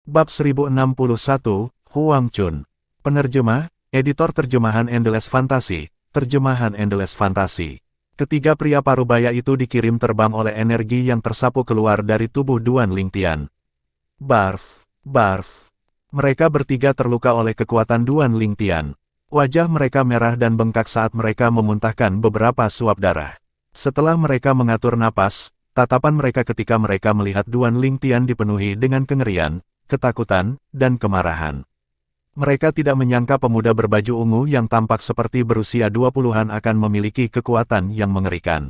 Bab 1061, Huang Chun. Penerjemah, Editor Terjemahan Endless Fantasy, Terjemahan Endless Fantasy. Ketiga pria parubaya itu dikirim terbang oleh energi yang tersapu keluar dari tubuh Duan Lingtian. Barf, barf. Mereka bertiga terluka oleh kekuatan Duan Lingtian. Wajah mereka merah dan bengkak saat mereka memuntahkan beberapa suap darah. Setelah mereka mengatur napas, tatapan mereka ketika mereka melihat Duan Lingtian dipenuhi dengan kengerian, ketakutan, dan kemarahan. Mereka tidak menyangka pemuda berbaju ungu yang tampak seperti berusia 20-an akan memiliki kekuatan yang mengerikan.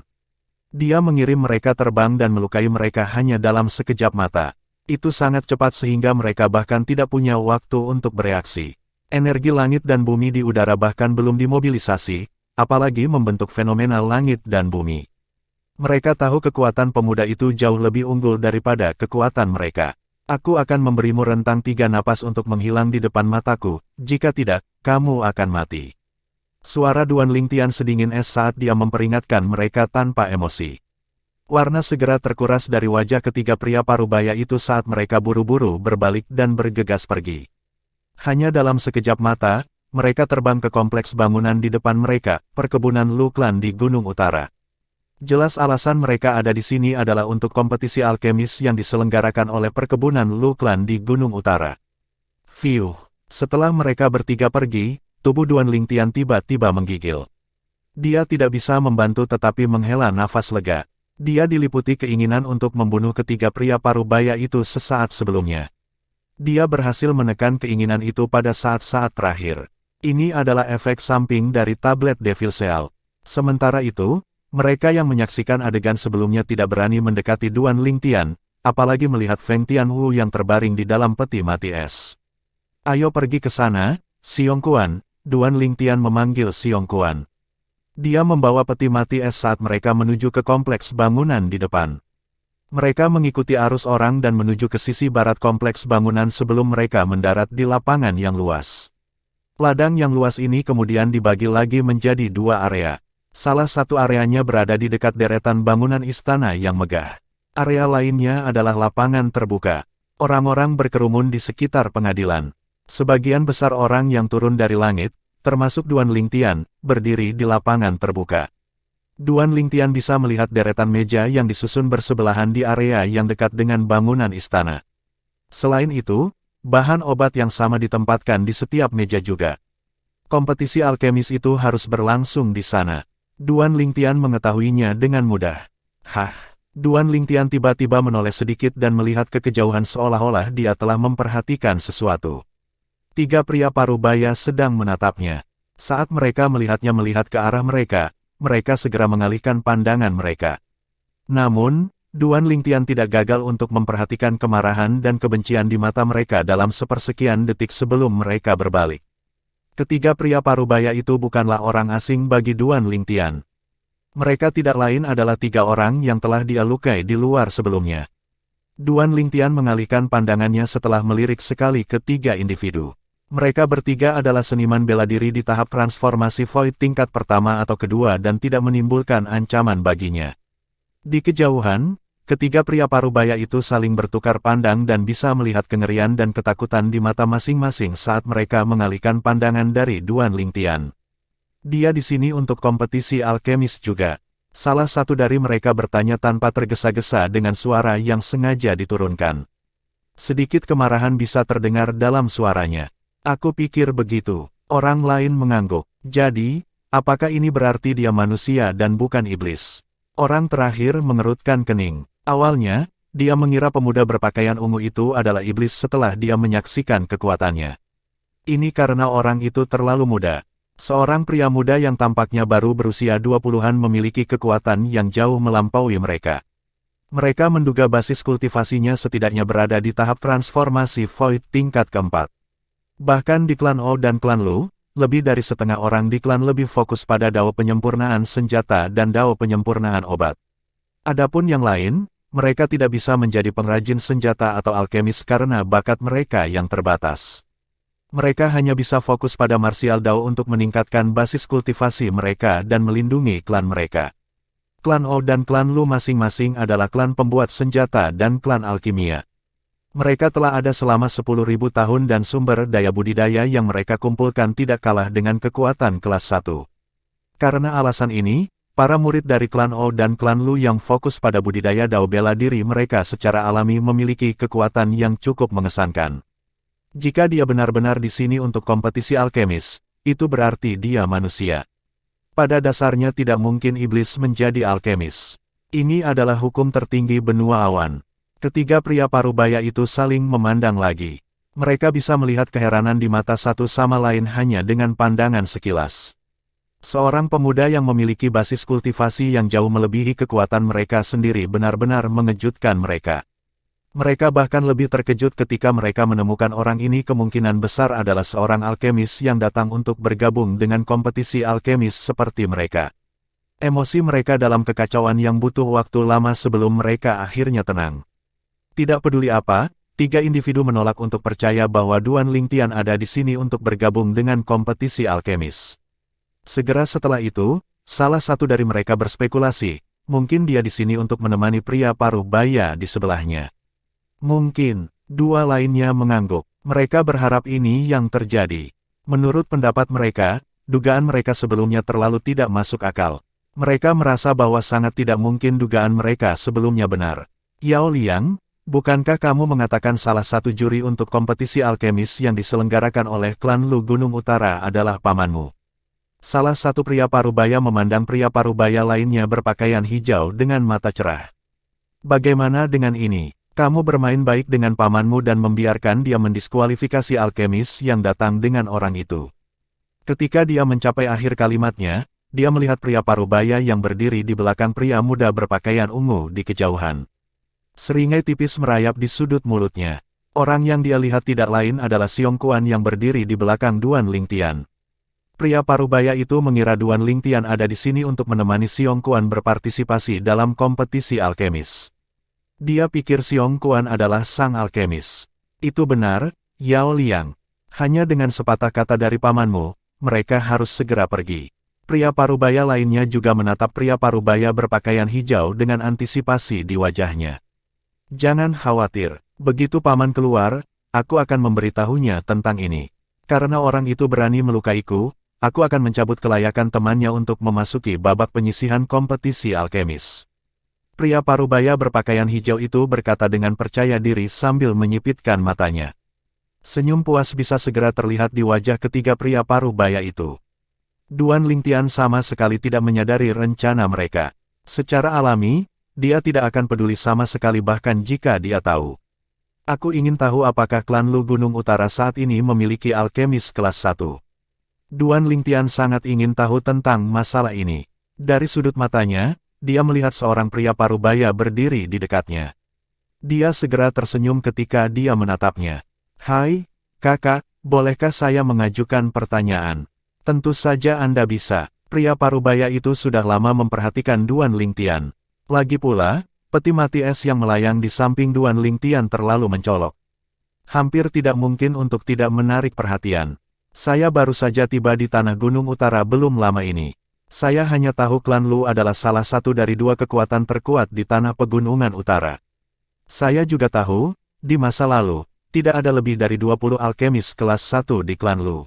Dia mengirim mereka terbang dan melukai mereka hanya dalam sekejap mata. Itu sangat cepat sehingga mereka bahkan tidak punya waktu untuk bereaksi. Energi langit dan bumi di udara bahkan belum dimobilisasi, apalagi membentuk fenomena langit dan bumi. Mereka tahu kekuatan pemuda itu jauh lebih unggul daripada kekuatan mereka. Aku akan memberimu rentang 3 napas untuk menghilang di depan mataku, jika tidak, kamu akan mati. Suara Duan Lingtian sedingin es saat dia memperingatkan mereka tanpa emosi. Warna segera terkuras dari wajah ketiga pria parubaya itu saat mereka buru-buru berbalik dan bergegas pergi. Hanya dalam sekejap mata, mereka terbang ke kompleks bangunan di depan mereka, perkebunan Luklan di Gunung Utara. Jelas alasan mereka ada di sini adalah untuk kompetisi alkemis yang diselenggarakan oleh perkebunan Luklan di Gunung Utara. Fiuh, setelah mereka bertiga pergi, tubuh Duan Lingtian tiba-tiba menggigil. Dia tidak bisa membantu tetapi menghela nafas lega. Dia diliputi keinginan untuk membunuh ketiga pria parubaya itu sesaat sebelumnya. Dia berhasil menekan keinginan itu pada saat-saat terakhir. Ini adalah efek samping dari tablet Devil Seal. Sementara itu, mereka yang menyaksikan adegan sebelumnya tidak berani mendekati Duan Lingtian, apalagi melihat Feng Tianwu yang terbaring di dalam peti mati es. Ayo pergi ke sana, Xiong Kuan, Duan Lingtian memanggil Xiong Kuan. Dia membawa peti mati es saat mereka menuju ke kompleks bangunan di depan. Mereka mengikuti arus orang dan menuju ke sisi barat kompleks bangunan sebelum mereka mendarat di lapangan yang luas. Ladang yang luas ini kemudian dibagi lagi menjadi 2 area. Salah satu areanya berada di dekat deretan bangunan istana yang megah. Area lainnya adalah lapangan terbuka. Orang-orang berkerumun di sekitar pengadilan. Sebagian besar orang yang turun dari langit, termasuk Duan Lingtian, berdiri di lapangan terbuka. Duan Lingtian bisa melihat deretan meja yang disusun bersebelahan di area yang dekat dengan bangunan istana. Selain itu, bahan obat yang sama ditempatkan di setiap meja juga. Kompetisi alkemis itu harus berlangsung di sana. Duan Lingtian mengetahuinya dengan mudah. Hah! Duan Lingtian tiba-tiba menoleh sedikit dan melihat ke kejauhan seolah-olah dia telah memperhatikan sesuatu. 3 pria parubaya sedang menatapnya. Saat mereka melihat ke arah mereka, mereka segera mengalihkan pandangan mereka. Namun, Duan Lingtian tidak gagal untuk memperhatikan kemarahan dan kebencian di mata mereka dalam sepersekian detik sebelum mereka berbalik. Ketiga pria parubaya itu bukanlah orang asing bagi Duan Lingtian. Mereka tidak lain adalah 3 orang yang telah dia lukai di luar sebelumnya. Duan Lingtian mengalihkan pandangannya setelah melirik sekali ke 3 individu. Mereka bertiga adalah seniman bela diri di tahap transformasi Void tingkat pertama atau kedua dan tidak menimbulkan ancaman baginya. Di kejauhan, ketiga pria parubaya itu saling bertukar pandang dan bisa melihat kengerian dan ketakutan di mata masing-masing saat mereka mengalihkan pandangan dari Duan Lingtian. Dia di sini untuk kompetisi alkemis juga. Salah satu dari mereka bertanya tanpa tergesa-gesa dengan suara yang sengaja diturunkan. Sedikit kemarahan bisa terdengar dalam suaranya. Aku pikir begitu. Orang lain mengangguk. Jadi, apakah ini berarti dia manusia dan bukan iblis? Orang terakhir mengerutkan kening. Awalnya, dia mengira pemuda berpakaian ungu itu adalah iblis setelah dia menyaksikan kekuatannya. Ini karena orang itu terlalu muda. Seorang pria muda yang tampaknya baru berusia 20-an memiliki kekuatan yang jauh melampaui mereka. Mereka menduga basis kultivasinya setidaknya berada di tahap transformasi Void tingkat keempat. Bahkan di klan O dan klan Lu, lebih dari setengah orang di klan lebih fokus pada dao penyempurnaan senjata dan dao penyempurnaan obat. Adapun yang lain, mereka tidak bisa menjadi pengrajin senjata atau alkemis karena bakat mereka yang terbatas. Mereka hanya bisa fokus pada martial dao untuk meningkatkan basis kultivasi mereka dan melindungi klan mereka. Klan O dan klan Lu masing-masing adalah klan pembuat senjata dan klan alkimia. Mereka telah ada selama 10.000 tahun dan sumber daya budidaya yang mereka kumpulkan tidak kalah dengan kekuatan kelas 1. Karena alasan ini, para murid dari klan O dan klan Lu yang fokus pada budidaya Dao bela diri mereka secara alami memiliki kekuatan yang cukup mengesankan. Jika dia benar-benar di sini untuk kompetisi alkemis, itu berarti dia manusia. Pada dasarnya tidak mungkin iblis menjadi alkemis. Ini adalah hukum tertinggi benua awan. Ketiga pria parubaya itu saling memandang lagi. Mereka bisa melihat keheranan di mata satu sama lain hanya dengan pandangan sekilas. Seorang pemuda yang memiliki basis kultivasi yang jauh melebihi kekuatan mereka sendiri benar-benar mengejutkan mereka. Mereka bahkan lebih terkejut ketika mereka menemukan orang ini kemungkinan besar adalah seorang alkemis yang datang untuk bergabung dengan kompetisi alkemis seperti mereka. Emosi mereka dalam kekacauan yang butuh waktu lama sebelum mereka akhirnya tenang. Tidak peduli apa, tiga individu menolak untuk percaya bahwa Duan Lingtian ada di sini untuk bergabung dengan kompetisi alkemis. Segera setelah itu, salah satu dari mereka berspekulasi, mungkin dia di sini untuk menemani pria parubaya di sebelahnya. Mungkin, dua lainnya mengangguk. Mereka berharap ini yang terjadi. Menurut pendapat mereka, dugaan mereka sebelumnya terlalu tidak masuk akal. Mereka merasa bahwa sangat tidak mungkin dugaan mereka sebelumnya benar. Yao Liang, bukankah kamu mengatakan salah satu juri untuk kompetisi alkemis yang diselenggarakan oleh klan Lu Gunung Utara adalah pamanmu? Salah satu pria parubaya memandang pria parubaya lainnya berpakaian hijau dengan mata cerah. Bagaimana dengan ini? Kamu bermain baik dengan pamanmu dan membiarkan dia mendiskualifikasi alkemis yang datang dengan orang itu. Ketika dia mencapai akhir kalimatnya, dia melihat pria parubaya yang berdiri di belakang pria muda berpakaian ungu di kejauhan. Seringai tipis merayap di sudut mulutnya. Orang yang dia lihat tidak lain adalah Xiong Kuan yang berdiri di belakang Duan Lingtian. Pria parubaya itu mengira Duan Lingtian ada di sini untuk menemani Xiong Kuan berpartisipasi dalam kompetisi alkemis. Dia pikir Xiong Kuan adalah sang alkemis. Itu benar, Yao Liang. Hanya dengan sepatah kata dari pamanmu, mereka harus segera pergi. Pria parubaya lainnya juga menatap pria parubaya berpakaian hijau dengan antisipasi di wajahnya. Jangan khawatir, begitu paman keluar, aku akan memberitahunya tentang ini. Karena orang itu berani melukaiku, aku akan mencabut kelayakan temannya untuk memasuki babak penyisihan kompetisi alkemis. Pria parubaya berpakaian hijau itu berkata dengan percaya diri sambil menyipitkan matanya. Senyum puas bisa segera terlihat di wajah ketiga pria parubaya itu. Duan Lingtian sama sekali tidak menyadari rencana mereka. Secara alami, dia tidak akan peduli sama sekali bahkan jika dia tahu. Aku ingin tahu apakah klan Lu Gunung Utara saat ini memiliki alkemis kelas 1. Duan Lingtian sangat ingin tahu tentang masalah ini. Dari sudut matanya, dia melihat seorang pria parubaya berdiri di dekatnya. Dia segera tersenyum ketika dia menatapnya. Hai, kakak, bolehkah saya mengajukan pertanyaan? Tentu saja Anda bisa. Pria parubaya itu sudah lama memperhatikan Duan Lingtian. Lagi pula, peti mati es yang melayang di samping Duan Lingtian terlalu mencolok. Hampir tidak mungkin untuk tidak menarik perhatian. Saya baru saja tiba di tanah Gunung Utara belum lama ini. Saya hanya tahu klan Lu adalah salah satu dari dua kekuatan terkuat di tanah Pegunungan Utara. Saya juga tahu, di masa lalu, tidak ada lebih dari 20 alkemis kelas 1 di klan Lu.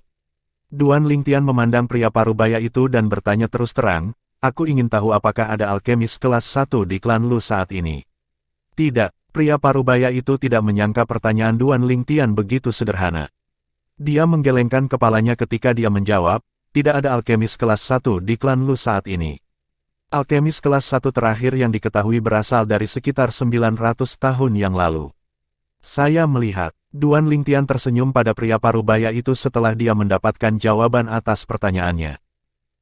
Duan Lingtian memandang pria parubaya itu dan bertanya terus terang, aku ingin tahu apakah ada alkemis kelas 1 di klan Lu saat ini. Tidak, pria parubaya itu tidak menyangka pertanyaan Duan Lingtian begitu sederhana. Dia menggelengkan kepalanya ketika dia menjawab, tidak ada alkemis kelas 1 di klan Lu saat ini. Alkemis kelas 1 terakhir yang diketahui berasal dari sekitar 900 tahun yang lalu. Saya melihat, Duan Lingtian tersenyum pada pria parubaya itu setelah dia mendapatkan jawaban atas pertanyaannya.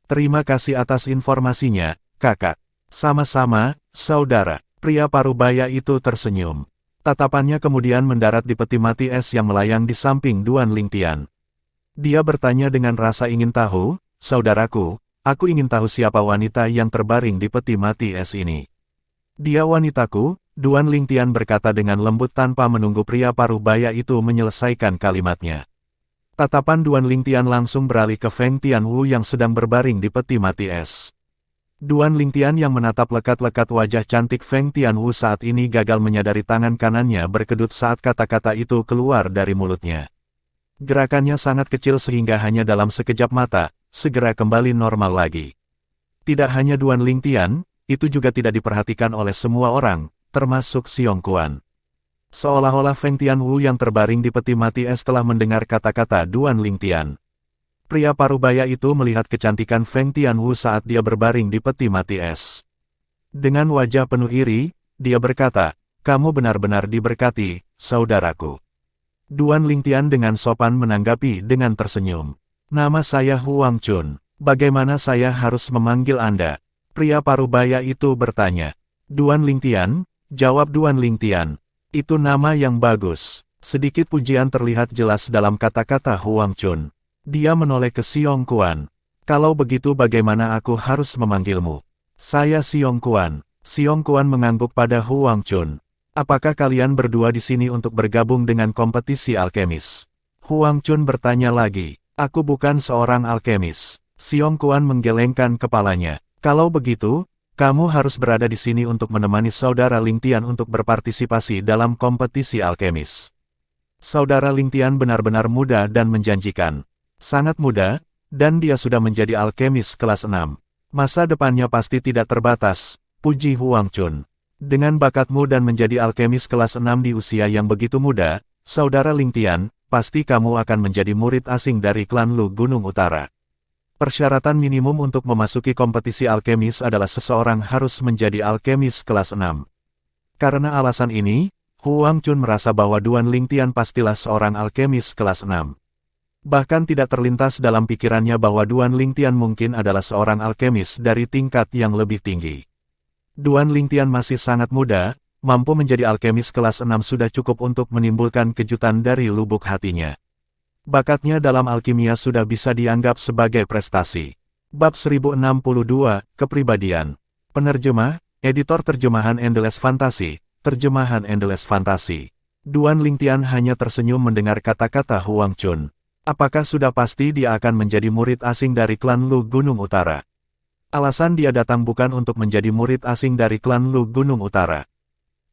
Terima kasih atas informasinya, kakak. Sama-sama, saudara. Pria parubaya itu tersenyum. Tatapannya kemudian mendarat di peti mati es yang melayang di samping Duan Lingtian. Dia bertanya dengan rasa ingin tahu, saudaraku, aku ingin tahu siapa wanita yang terbaring di peti mati es ini. Dia wanitaku, Duan Lingtian berkata dengan lembut tanpa menunggu pria parubaya itu menyelesaikan kalimatnya. Tatapan Duan Lingtian langsung beralih ke Feng Tianwu yang sedang berbaring di peti mati es. Duan Lingtian yang menatap lekat-lekat wajah cantik Feng Tianwu saat ini gagal menyadari tangan kanannya berkedut saat kata-kata itu keluar dari mulutnya. Gerakannya sangat kecil sehingga hanya dalam sekejap mata, segera kembali normal lagi. Tidak hanya Duan Lingtian, itu juga tidak diperhatikan oleh semua orang, termasuk Xiong Quan. Seolah-olah Feng Tianwu yang terbaring di peti mati es telah mendengar kata-kata Duan Lingtian. Pria parubaya itu melihat kecantikan Feng Tianwu saat dia berbaring di peti mati es. Dengan wajah penuh iri, dia berkata, "Kamu benar-benar diberkati, saudaraku." Duan Lingtian dengan sopan menanggapi dengan tersenyum. "Nama saya Huang Chun. Bagaimana saya harus memanggil Anda?" Pria parubaya itu bertanya. "Duan Lingtian," jawab Duan Lingtian. "Itu nama yang bagus." Sedikit pujian terlihat jelas dalam kata-kata Huang Chun. Dia menoleh ke Xiong Quan. "Kalau begitu bagaimana aku harus memanggilmu?" "Saya Xiong Quan." Xiong Quan mengangguk pada Huang Chun. "Apakah kalian berdua di sini untuk bergabung dengan kompetisi alkemis?" Huang Chun bertanya lagi. "Aku bukan seorang alkemis." Xiong Quan menggelengkan kepalanya. "Kalau begitu, kamu harus berada di sini untuk menemani saudara Lingtian untuk berpartisipasi dalam kompetisi alkemis." Saudara Lingtian benar-benar muda dan menjanjikan. Sangat muda, dan dia sudah menjadi alkemis kelas 6. Masa depannya pasti tidak terbatas, puji Huang Chun. Dengan bakatmu dan menjadi alkemis kelas 6 di usia yang begitu muda, saudara Lingtian, pasti kamu akan menjadi murid asing dari klan Lu Gunung Utara. Persyaratan minimum untuk memasuki kompetisi alkemis adalah seseorang harus menjadi alkemis kelas 6. Karena alasan ini, Huang Chun merasa bahwa Duan Lingtian pastilah seorang alkemis kelas 6. Bahkan tidak terlintas dalam pikirannya bahwa Duan Lingtian mungkin adalah seorang alkemis dari tingkat yang lebih tinggi. Duan Lingtian masih sangat muda, mampu menjadi alkemis kelas 6 sudah cukup untuk menimbulkan kejutan dari lubuk hatinya. Bakatnya dalam alkimia sudah bisa dianggap sebagai prestasi. Bab 1062, Kepribadian. Penerjemah, Editor Terjemahan Endless Fantasy, Terjemahan Endless Fantasy. Duan Lingtian hanya tersenyum mendengar kata-kata Huang Chun. Apakah sudah pasti dia akan menjadi murid asing dari klan Lu Gunung Utara? Alasan dia datang bukan untuk menjadi murid asing dari klan Lu Gunung Utara.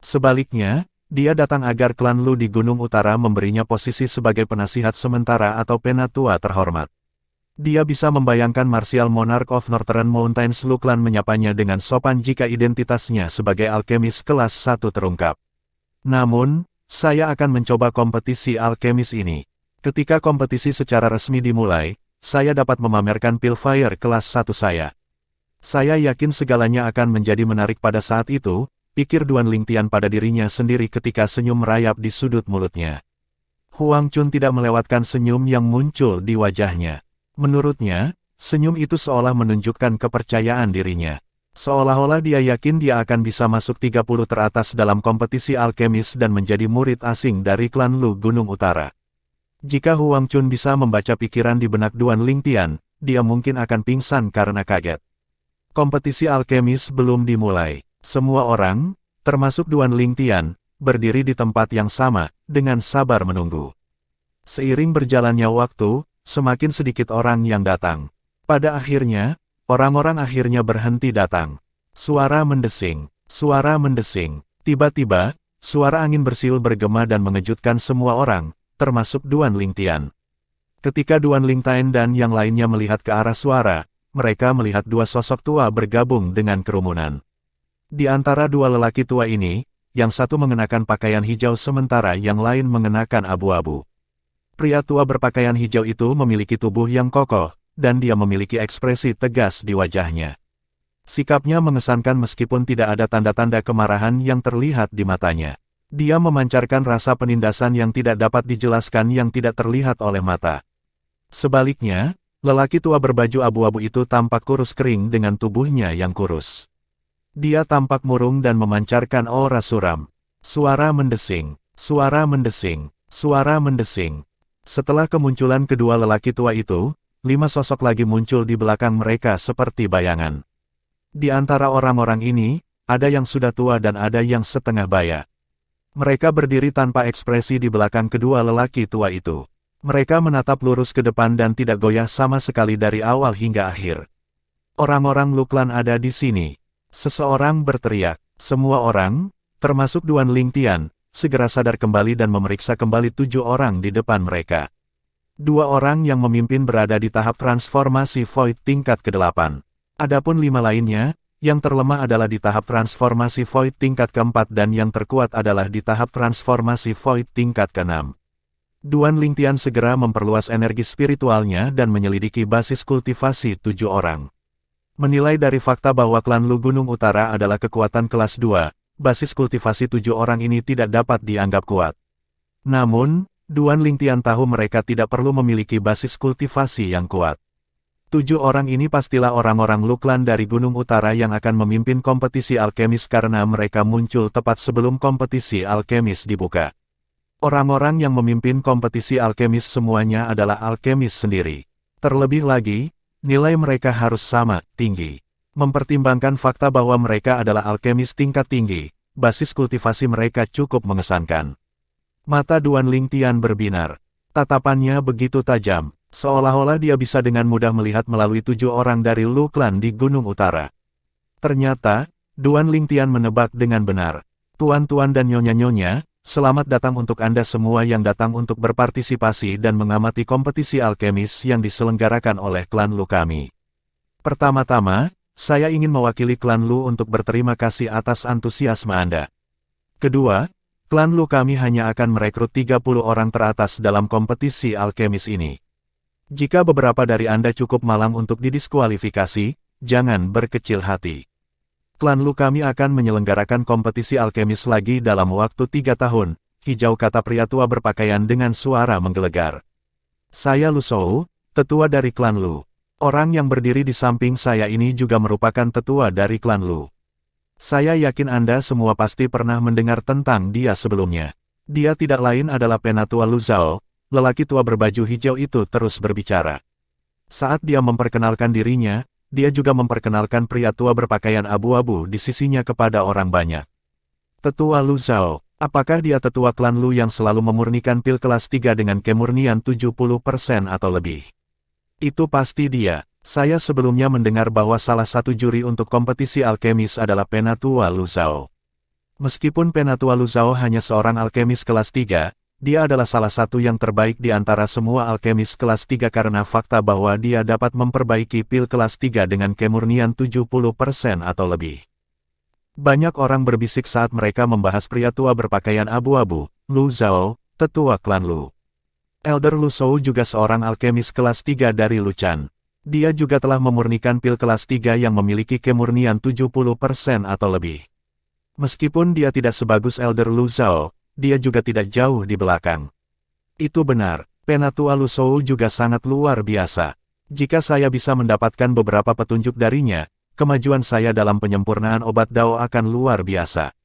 Sebaliknya, dia datang agar klan Lu di Gunung Utara memberinya posisi sebagai penasihat sementara atau penatua terhormat. Dia bisa membayangkan Martial Monarch of Northern Mountains Lu Clan menyapanya dengan sopan jika identitasnya sebagai alkemis kelas 1 terungkap. Namun, saya akan mencoba kompetisi alkemis ini. Ketika kompetisi secara resmi dimulai, saya dapat memamerkan Pilfire kelas 1 saya. Saya yakin segalanya akan menjadi menarik pada saat itu, pikir Duan Lingtian pada dirinya sendiri ketika senyum merayap di sudut mulutnya. Huang Chun tidak melewatkan senyum yang muncul di wajahnya. Menurutnya, senyum itu seolah menunjukkan kepercayaan dirinya. Seolah-olah dia yakin dia akan bisa masuk 30 teratas dalam kompetisi alkemis dan menjadi murid asing dari klan Lu Gunung Utara. Jika Huang Chun bisa membaca pikiran di benak Duan Lingtian, dia mungkin akan pingsan karena kaget. Kompetisi alkemis belum dimulai. Semua orang, termasuk Duan Lingtian, berdiri di tempat yang sama, dengan sabar menunggu. Seiring berjalannya waktu, semakin sedikit orang yang datang. Pada akhirnya, orang-orang akhirnya berhenti datang. Suara mendesing, suara mendesing. Tiba-tiba, suara angin bersiul bergema dan mengejutkan semua orang, termasuk Duan Lingtian. Ketika Duan Lingtian dan yang lainnya melihat ke arah suara, mereka melihat dua sosok tua bergabung dengan kerumunan. Di antara dua lelaki tua ini, yang satu mengenakan pakaian hijau sementara yang lain mengenakan abu-abu. Pria tua berpakaian hijau itu memiliki tubuh yang kokoh, dan dia memiliki ekspresi tegas di wajahnya. Sikapnya mengesankan meskipun tidak ada tanda-tanda kemarahan yang terlihat di matanya. Dia memancarkan rasa penindasan yang tidak dapat dijelaskan yang tidak terlihat oleh mata. Sebaliknya, lelaki tua berbaju abu-abu itu tampak kurus kering dengan tubuhnya yang kurus. Dia tampak murung dan memancarkan aura suram. Suara mendesing, suara mendesing, suara mendesing. Setelah kemunculan kedua lelaki tua itu, 5 sosok lagi muncul di belakang mereka seperti bayangan. Di antara orang-orang ini, ada yang sudah tua dan ada yang setengah baya. Mereka berdiri tanpa ekspresi di belakang kedua lelaki tua itu. Mereka menatap lurus ke depan dan tidak goyah sama sekali dari awal hingga akhir. Orang-orang Lu Clan ada di sini. Seseorang berteriak. Semua orang, termasuk Duan Lingtian, segera sadar kembali dan memeriksa kembali 7 orang di depan mereka. 2 orang yang memimpin berada di tahap transformasi Void tingkat ke-8. Adapun 5 lainnya, yang terlemah adalah di tahap transformasi Void tingkat ke-4 dan yang terkuat adalah di tahap transformasi Void tingkat ke-6. Duan Lingtian segera memperluas energi spiritualnya dan menyelidiki basis kultivasi 7 orang. Menilai dari fakta bahwa klan Lu Gunung Utara adalah kekuatan kelas 2, basis kultivasi 7 orang ini tidak dapat dianggap kuat. Namun, Duan Lingtian tahu mereka tidak perlu memiliki basis kultivasi yang kuat. 7 orang ini pastilah orang-orang Lu Clan dari Gunung Utara yang akan memimpin kompetisi alkemis karena mereka muncul tepat sebelum kompetisi alkemis dibuka. Orang-orang yang memimpin kompetisi alkemis semuanya adalah alkemis sendiri. Terlebih lagi, nilai mereka harus sama, tinggi. Mempertimbangkan fakta bahwa mereka adalah alkemis tingkat tinggi, basis kultivasi mereka cukup mengesankan. Mata Duan Lingtian berbinar. Tatapannya begitu tajam, seolah-olah dia bisa dengan mudah melihat melalui 7 orang dari Lu Clan di Gunung Utara. Ternyata, Duan Lingtian menebak dengan benar. Tuan-tuan dan nyonya-nyonya, selamat datang untuk Anda semua yang datang untuk berpartisipasi dan mengamati kompetisi alkemis yang diselenggarakan oleh klan Lu kami. Pertama-tama, saya ingin mewakili klan Lu untuk berterima kasih atas antusiasme Anda. Kedua, klan Lu kami hanya akan merekrut 30 orang teratas dalam kompetisi alkemis ini. Jika beberapa dari Anda cukup malang untuk didiskualifikasi, jangan berkecil hati. Klan Lu kami akan menyelenggarakan kompetisi alkemis lagi dalam waktu 3 tahun, hijau kata pria tua berpakaian dengan suara menggelegar. Saya Lu Shou, tetua dari klan Lu. Orang yang berdiri di samping saya ini juga merupakan tetua dari klan Lu. Saya yakin Anda semua pasti pernah mendengar tentang dia sebelumnya. Dia tidak lain adalah penatua Lu Zhao, lelaki tua berbaju hijau itu terus berbicara. Saat dia memperkenalkan dirinya, dia juga memperkenalkan pria tua berpakaian abu-abu di sisinya kepada orang banyak. Tetua Lu Zhao, apakah dia tetua klan Lu yang selalu memurnikan pil kelas 3 dengan kemurnian 70% atau lebih? Itu pasti dia. Saya sebelumnya mendengar bahwa salah satu juri untuk kompetisi alkemis adalah Penatua Lu Zhao. Meskipun Penatua Lu Zhao hanya seorang alkemis kelas 3, dia adalah salah satu yang terbaik di antara semua alkemis kelas 3 karena fakta bahwa dia dapat memperbaiki pil kelas 3 dengan kemurnian 70% atau lebih. Banyak orang berbisik saat mereka membahas pria tua berpakaian abu-abu, Lu Zhao, tetua klan Lu. Elder Lu Shou juga seorang alkemis kelas 3 dari Luchan. Dia juga telah memurnikan pil kelas 3 yang memiliki kemurnian 70% atau lebih. Meskipun dia tidak sebagus Elder Lu Zhao, dia juga tidak jauh di belakang. Itu benar, Penatua Lu Shou juga sangat luar biasa. Jika saya bisa mendapatkan beberapa petunjuk darinya, kemajuan saya dalam penyempurnaan obat Dao akan luar biasa.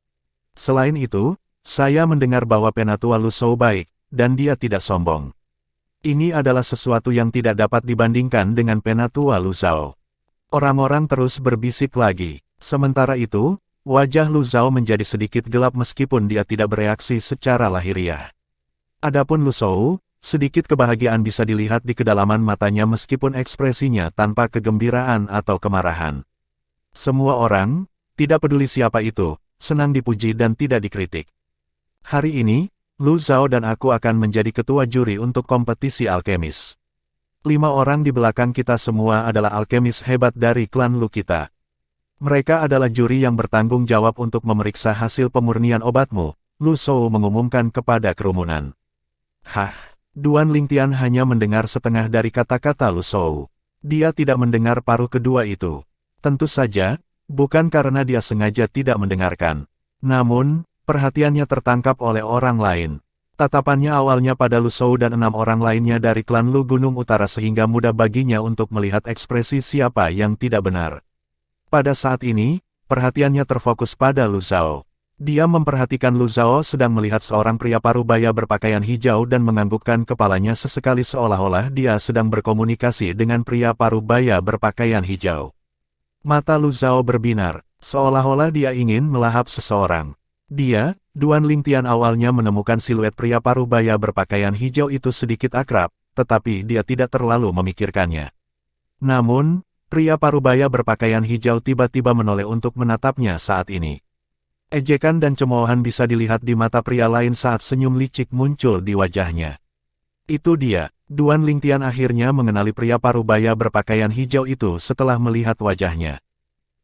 Selain itu, saya mendengar bahwa Penatua Lu Shou baik, dan dia tidak sombong. Ini adalah sesuatu yang tidak dapat dibandingkan dengan Penatua Lu Zhao. Orang-orang terus berbisik lagi. Sementara itu, wajah Lu Zhao menjadi sedikit gelap meskipun dia tidak bereaksi secara lahiriah. Adapun Lu Shou, sedikit kebahagiaan bisa dilihat di kedalaman matanya meskipun ekspresinya tanpa kegembiraan atau kemarahan. Semua orang, tidak peduli siapa itu, senang dipuji dan tidak dikritik. Hari ini, Lu Zhao dan aku akan menjadi ketua juri untuk kompetisi alkemis. 5 orang di belakang kita semua adalah alkemis hebat dari klan Lu kita. Mereka adalah juri yang bertanggung jawab untuk memeriksa hasil pemurnian obatmu, Lu Shou mengumumkan kepada kerumunan. Hah, Duan Lingtian hanya mendengar setengah dari kata-kata Lu Shou. Dia tidak mendengar paruh kedua itu. Tentu saja, bukan karena dia sengaja tidak mendengarkan. Namun, perhatiannya tertangkap oleh orang lain. Tatapannya awalnya pada Lu Shou dan 6 orang lainnya dari klan Lu Gunung Utara sehingga mudah baginya untuk melihat ekspresi siapa yang tidak benar. Pada saat ini, perhatiannya terfokus pada Lu Zhao. Dia memperhatikan Lu Zhao sedang melihat seorang pria parubaya berpakaian hijau dan menganggukkan kepalanya sesekali seolah-olah dia sedang berkomunikasi dengan pria parubaya berpakaian hijau. Mata Lu Zhao berbinar, seolah-olah dia ingin melahap seseorang. Dia, Duan Lingtian awalnya menemukan siluet pria parubaya berpakaian hijau itu sedikit akrab, tetapi dia tidak terlalu memikirkannya. Namun, Pria parubaya berpakaian hijau tiba-tiba menoleh untuk menatapnya saat ini. Ejekan dan cemoohan bisa dilihat di mata pria lain saat senyum licik muncul di wajahnya. Itu dia, Duan Lingtian akhirnya mengenali pria parubaya berpakaian hijau itu setelah melihat wajahnya.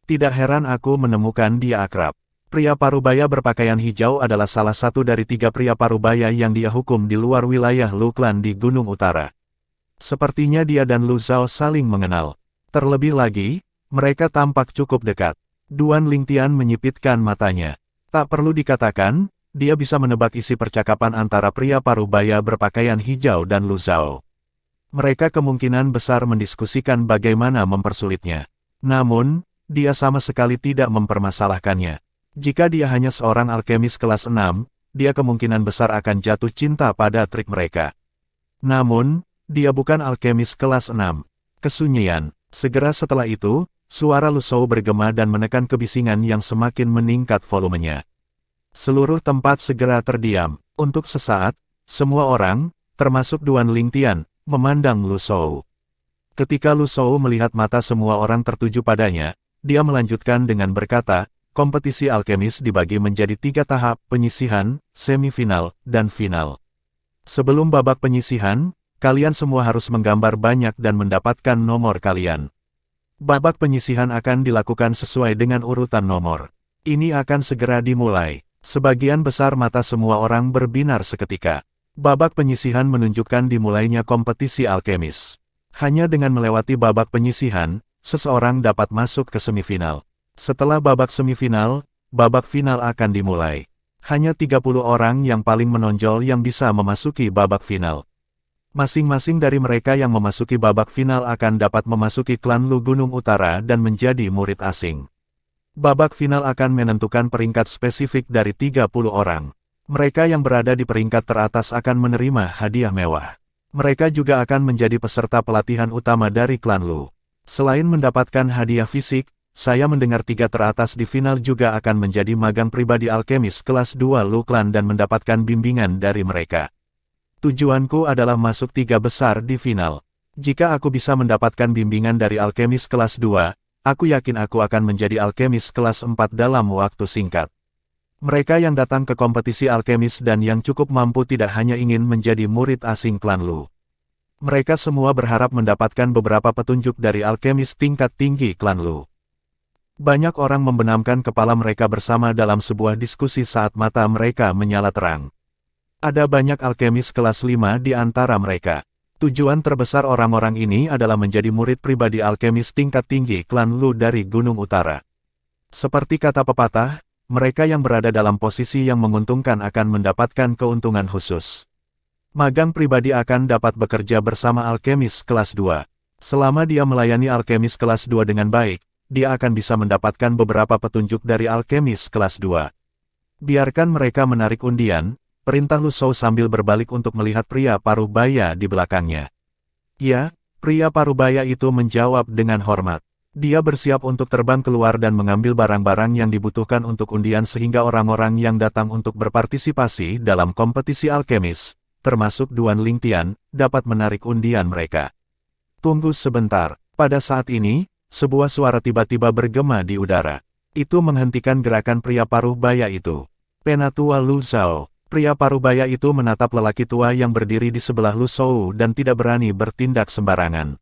Tidak heran aku menemukan dia akrab. Pria parubaya berpakaian hijau adalah salah satu dari 3 pria parubaya yang dia hukum di luar wilayah Lu Clan di Gunung Utara. Sepertinya dia dan Lu Zhao saling mengenal. Terlebih lagi, mereka tampak cukup dekat. Duan Lingtian menyipitkan matanya. Tak perlu dikatakan, dia bisa menebak isi percakapan antara pria parubaya berpakaian hijau dan Lu Zhao. Mereka kemungkinan besar mendiskusikan bagaimana mempersulitnya. Namun, dia sama sekali tidak mempermasalahkannya. Jika dia hanya seorang alkemis kelas 6, dia kemungkinan besar akan jatuh cinta pada trik mereka. Namun, dia bukan alkemis kelas 6. Kesunyian. Segera setelah itu, suara Lu Zhao bergema dan menekan kebisingan yang semakin meningkat volumenya. Seluruh tempat segera terdiam. Untuk sesaat, semua orang, termasuk Duan Lingtian, memandang Lu Zhao. Ketika Lu Zhao melihat mata semua orang tertuju padanya, dia melanjutkan dengan berkata, kompetisi alkemis dibagi menjadi 3 tahap, penyisihan, semifinal, dan final. Sebelum babak penyisihan, kalian semua harus menggambar banyak dan mendapatkan nomor kalian. Babak penyisihan akan dilakukan sesuai dengan urutan nomor. Ini akan segera dimulai. Sebagian besar mata semua orang berbinar seketika. Babak penyisihan menunjukkan dimulainya kompetisi alkemis. Hanya dengan melewati babak penyisihan, seseorang dapat masuk ke semifinal. Setelah babak semifinal, babak final akan dimulai. Hanya 30 orang yang paling menonjol yang bisa memasuki babak final. Masing-masing dari mereka yang memasuki babak final akan dapat memasuki klan Lu Gunung Utara dan menjadi murid asing. Babak final akan menentukan peringkat spesifik dari 30 orang. Mereka yang berada di peringkat teratas akan menerima hadiah mewah. Mereka juga akan menjadi peserta pelatihan utama dari klan Lu. Selain mendapatkan hadiah fisik, saya mendengar 3 teratas di final juga akan menjadi magang pribadi alkemis kelas 2 Lu Clan dan mendapatkan bimbingan dari mereka. Tujuanku adalah masuk 3 besar di final. Jika aku bisa mendapatkan bimbingan dari alkemis kelas 2, aku yakin aku akan menjadi alkemis kelas 4 dalam waktu singkat. Mereka yang datang ke kompetisi alkemis dan yang cukup mampu tidak hanya ingin menjadi murid asing klan Lu. Mereka semua berharap mendapatkan beberapa petunjuk dari alkemis tingkat tinggi klan Lu. Banyak orang membenamkan kepala mereka bersama dalam sebuah diskusi saat mata mereka menyala terang. Ada banyak alkemis kelas 5 di antara mereka. Tujuan terbesar orang-orang ini adalah menjadi murid pribadi alkemis tingkat tinggi klan Lu dari Gunung Utara. Seperti kata pepatah, mereka yang berada dalam posisi yang menguntungkan akan mendapatkan keuntungan khusus. Magang pribadi akan dapat bekerja bersama alkemis kelas 2. Selama dia melayani alkemis kelas 2 dengan baik, dia akan bisa mendapatkan beberapa petunjuk dari alkemis kelas 2. Biarkan mereka menarik undian, perintah Lu Zhao sambil berbalik untuk melihat pria parubaya di belakangnya. Ya, pria parubaya itu menjawab dengan hormat. Dia bersiap untuk terbang keluar dan mengambil barang-barang yang dibutuhkan untuk undian sehingga orang-orang yang datang untuk berpartisipasi dalam kompetisi alkemis, termasuk Duan Lingtian, dapat menarik undian mereka. Tunggu sebentar, pada saat ini, sebuah suara tiba-tiba bergema di udara. Itu menghentikan gerakan pria parubaya itu. Penatua Lu Zhao. Pria parubaya itu menatap lelaki tua yang berdiri di sebelah Lu Zhao dan tidak berani bertindak sembarangan.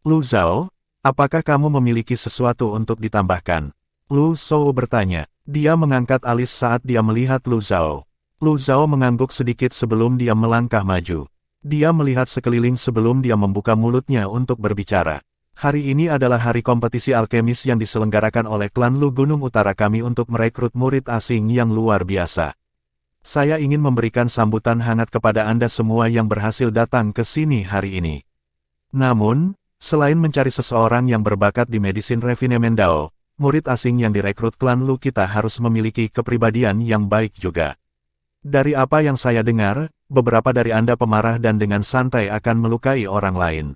Lu Zhao, apakah kamu memiliki sesuatu untuk ditambahkan? Lu Zhao bertanya. Dia mengangkat alis saat dia melihat Lu Zhao. Lu Zhao mengangguk sedikit sebelum dia melangkah maju. Dia melihat sekeliling sebelum dia membuka mulutnya untuk berbicara. Hari ini adalah hari kompetisi alkemis yang diselenggarakan oleh klan Lu Gunung Utara kami untuk merekrut murid asing yang luar biasa. Saya ingin memberikan sambutan hangat kepada Anda semua yang berhasil datang ke sini hari ini. Namun, selain mencari seseorang yang berbakat di medisin refinement Dao, murid asing yang direkrut klan Lu kita harus memiliki kepribadian yang baik juga. Dari apa yang saya dengar, beberapa dari Anda pemarah dan dengan santai akan melukai orang lain.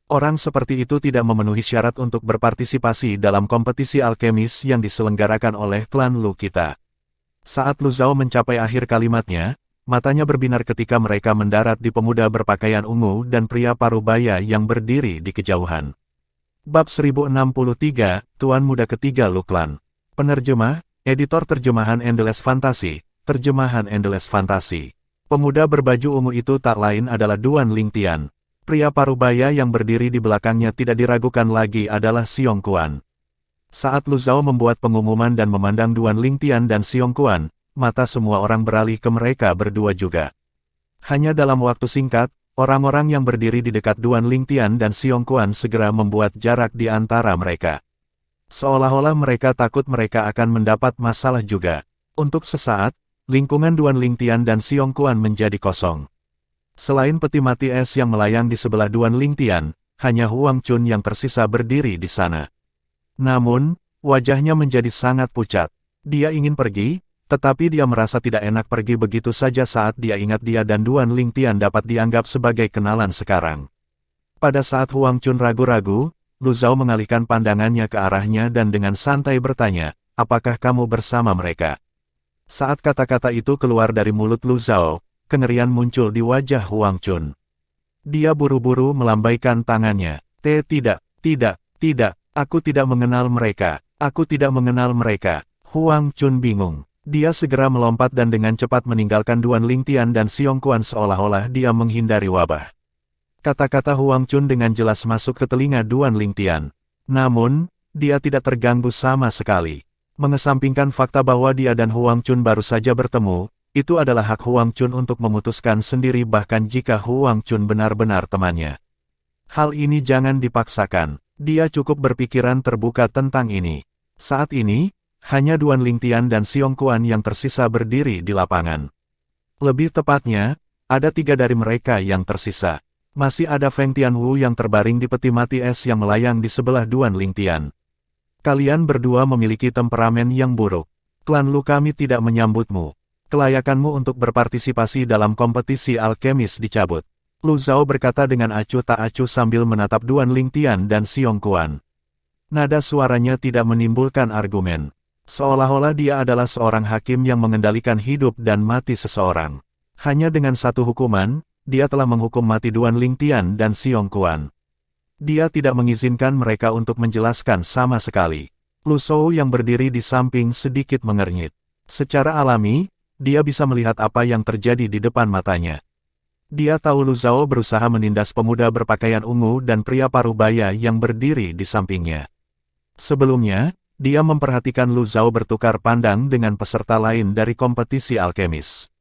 Orang seperti itu tidak memenuhi syarat untuk berpartisipasi dalam kompetisi alkemis yang diselenggarakan oleh klan Lu kita. Saat Lu Zhao mencapai akhir kalimatnya, matanya berbinar ketika mereka mendarat di pemuda berpakaian ungu dan pria parubaya yang berdiri di kejauhan. Bab 1063, Tuan Muda Ketiga Luklan. Penerjemah, Editor Terjemahan Endless Fantasy, Terjemahan Endless Fantasy. Pemuda berbaju ungu itu tak lain adalah Duan Lingtian. Pria parubaya yang berdiri di belakangnya tidak diragukan lagi adalah Xiong Kuan. Saat Lu Zhao membuat pengumuman dan memandang Duan Lingtian dan Xiong Kuan, mata semua orang beralih ke mereka berdua juga. Hanya dalam waktu singkat, orang-orang yang berdiri di dekat Duan Lingtian dan Xiong Kuan segera membuat jarak di antara mereka. Seolah-olah mereka takut mereka akan mendapat masalah juga. Untuk sesaat, lingkungan Duan Lingtian dan Xiong Kuan menjadi kosong. Selain peti mati es yang melayang di sebelah Duan Lingtian, hanya Huang Chun yang tersisa berdiri di sana. Namun, wajahnya menjadi sangat pucat. Dia ingin pergi, tetapi dia merasa tidak enak pergi begitu saja saat dia ingat dia dan Duan Lingtian dapat dianggap sebagai kenalan sekarang. Pada saat Huang Chun ragu-ragu, Lu Zhao mengalihkan pandangannya ke arahnya dan dengan santai bertanya, "Apakah kamu bersama mereka?" Saat kata-kata itu keluar dari mulut Lu Zhao, kengerian muncul di wajah Huang Chun. Dia buru-buru melambaikan tangannya. Tidak, aku tidak mengenal mereka, aku tidak mengenal mereka." Huang Chun bingung. Dia segera melompat dan dengan cepat meninggalkan Duan Lingtian dan Xiong Kuan seolah-olah dia menghindari wabah. Kata-kata Huang Chun dengan jelas masuk ke telinga Duan Lingtian. Namun, dia tidak terganggu sama sekali. Mengesampingkan fakta bahwa dia dan Huang Chun baru saja bertemu, itu adalah hak Huang Chun untuk memutuskan sendiri bahkan jika Huang Chun benar-benar temannya. Hal ini jangan dipaksakan. Dia cukup berpikiran terbuka tentang ini. Saat ini, hanya Duan Lingtian dan Xiong Kuan yang tersisa berdiri di lapangan. Lebih tepatnya, ada 3 dari mereka yang tersisa. Masih ada Feng Tianwu yang terbaring di peti mati es yang melayang di sebelah Duan Lingtian. Kalian berdua memiliki temperamen yang buruk. Klan Lu kami tidak menyambutmu. Kelayakanmu untuk berpartisipasi dalam kompetisi alkemis dicabut. Lu Zhao berkata dengan acuh tak acuh sambil menatap Duan Lingtian dan Xiong Kuan. Nada suaranya tidak menimbulkan argumen. Seolah-olah dia adalah seorang hakim yang mengendalikan hidup dan mati seseorang. Hanya dengan satu hukuman, dia telah menghukum mati Duan Lingtian dan Xiong Kuan. Dia tidak mengizinkan mereka untuk menjelaskan sama sekali. Lu Zhao yang berdiri di samping sedikit mengernyit. Secara alami, dia bisa melihat apa yang terjadi di depan matanya. Dia tahu Lu Zhao berusaha menindas pemuda berpakaian ungu dan pria parubaya yang berdiri di sampingnya. Sebelumnya, dia memperhatikan Lu Zhao bertukar pandang dengan peserta lain dari kompetisi alkemis.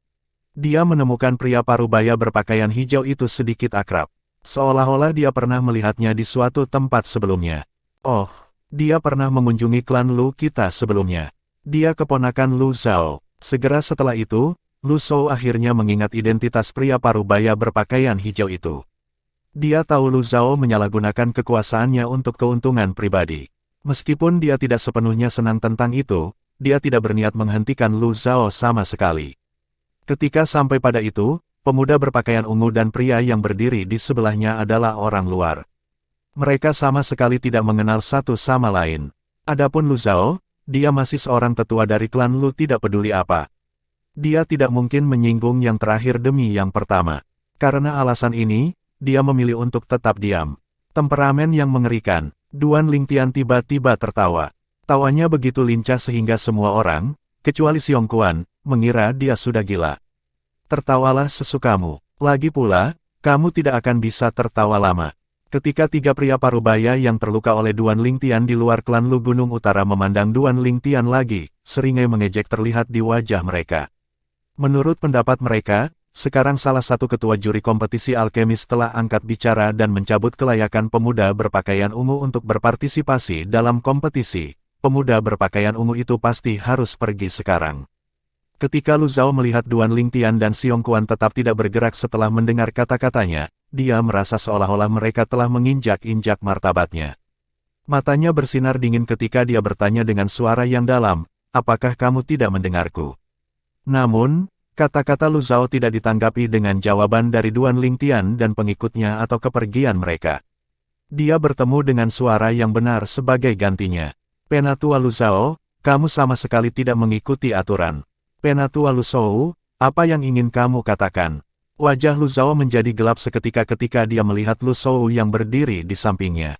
Dia menemukan pria parubaya berpakaian hijau itu sedikit akrab. Seolah-olah dia pernah melihatnya di suatu tempat sebelumnya. Oh, dia pernah mengunjungi klan Lu kita sebelumnya. Dia keponakan Lu Zhao. Segera setelah itu, Lu Zhao akhirnya mengingat identitas pria parubaya berpakaian hijau itu. Dia tahu Lu Zhao menyalahgunakan kekuasaannya untuk keuntungan pribadi. Meskipun dia tidak sepenuhnya senang tentang itu, dia tidak berniat menghentikan Lu Zhao sama sekali. Ketika sampai pada itu, pemuda berpakaian ungu dan pria yang berdiri di sebelahnya adalah orang luar. Mereka sama sekali tidak mengenal satu sama lain. Adapun Lu Zhao, dia masih seorang tetua dari klan Lu tidak peduli apa. Dia tidak mungkin menyinggung yang terakhir demi yang pertama. Karena alasan ini, dia memilih untuk tetap diam. Temperamen yang mengerikan. Duan Lingtian tiba-tiba tertawa. Tawanya begitu lincah sehingga semua orang, kecuali Xiong Kuan, mengira dia sudah gila. Tertawalah sesukamu. Lagi pula, kamu tidak akan bisa tertawa lama. Ketika 3 pria parubaya yang terluka oleh Duan Lingtian di luar klan Lu Gunung Utara memandang Duan Lingtian lagi, seringai mengejek terlihat di wajah mereka. Menurut pendapat mereka, sekarang salah satu ketua juri kompetisi alkemis telah angkat bicara dan mencabut kelayakan pemuda berpakaian ungu untuk berpartisipasi dalam kompetisi. Pemuda berpakaian ungu itu pasti harus pergi sekarang. Ketika Lu Zhao melihat Duan Lingtian dan Xiong Kuan tetap tidak bergerak setelah mendengar kata-katanya, dia merasa seolah-olah mereka telah menginjak-injak martabatnya. Matanya bersinar dingin ketika dia bertanya dengan suara yang dalam, "Apakah kamu tidak mendengarku?" Namun, kata-kata Lu Zhao tidak ditanggapi dengan jawaban dari Duan Lingtian dan pengikutnya atau kepergian mereka. Dia bertemu dengan suara yang benar sebagai gantinya. "Penatua Lu Zhao, kamu sama sekali tidak mengikuti aturan. Penatua Lu Zhao, apa yang ingin kamu katakan?" Wajah Lu Zhao menjadi gelap seketika ketika dia melihat Lu Zhao yang berdiri di sampingnya.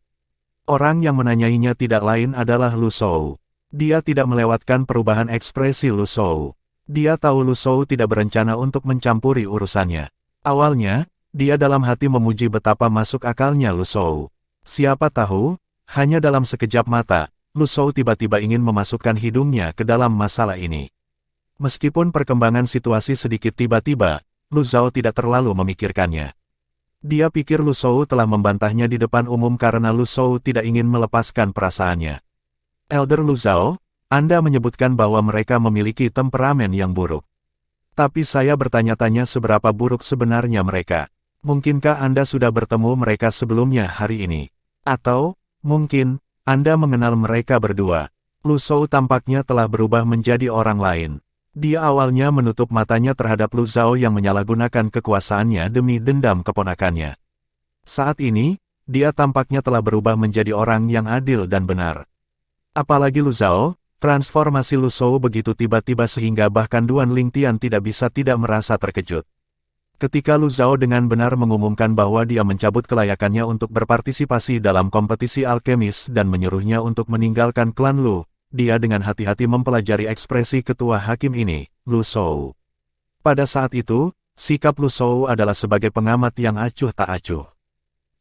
Orang yang menanyainya tidak lain adalah Lu Shou. Dia tidak melewatkan perubahan ekspresi Lu Shou. Dia tahu Lu Shou tidak berencana untuk mencampuri urusannya. Awalnya, dia dalam hati memuji betapa masuk akalnya Lu Shou. Siapa tahu, hanya dalam sekejap mata, Lu Shou tiba-tiba ingin memasukkan hidungnya ke dalam masalah ini. Meskipun perkembangan situasi sedikit tiba-tiba, Lu Zhao tidak terlalu memikirkannya. Dia pikir Lu Shou telah membantahnya di depan umum karena Lu Shou tidak ingin melepaskan perasaannya. Elder Lu Zhao, Anda menyebutkan bahwa mereka memiliki temperamen yang buruk. Tapi saya bertanya-tanya seberapa buruk sebenarnya mereka. Mungkinkah Anda sudah bertemu mereka sebelumnya hari ini? Atau, mungkin, Anda mengenal mereka berdua. Lu Shou tampaknya telah berubah menjadi orang lain. Dia awalnya menutup matanya terhadap Lu Zhao yang menyalahgunakan kekuasaannya demi dendam keponakannya. Saat ini, dia tampaknya telah berubah menjadi orang yang adil dan benar. Apalagi Lu Zhao, transformasi Lu Shou begitu tiba-tiba sehingga bahkan Duan Lingtian tidak bisa tidak merasa terkejut. Ketika Lu Zhao dengan benar mengumumkan bahwa dia mencabut kelayakannya untuk berpartisipasi dalam kompetisi alkemis dan menyuruhnya untuk meninggalkan klan Lu, dia dengan hati-hati mempelajari ekspresi ketua hakim ini, Lu Shou. Pada saat itu, sikap Lu Shou adalah sebagai pengamat yang acuh tak acuh.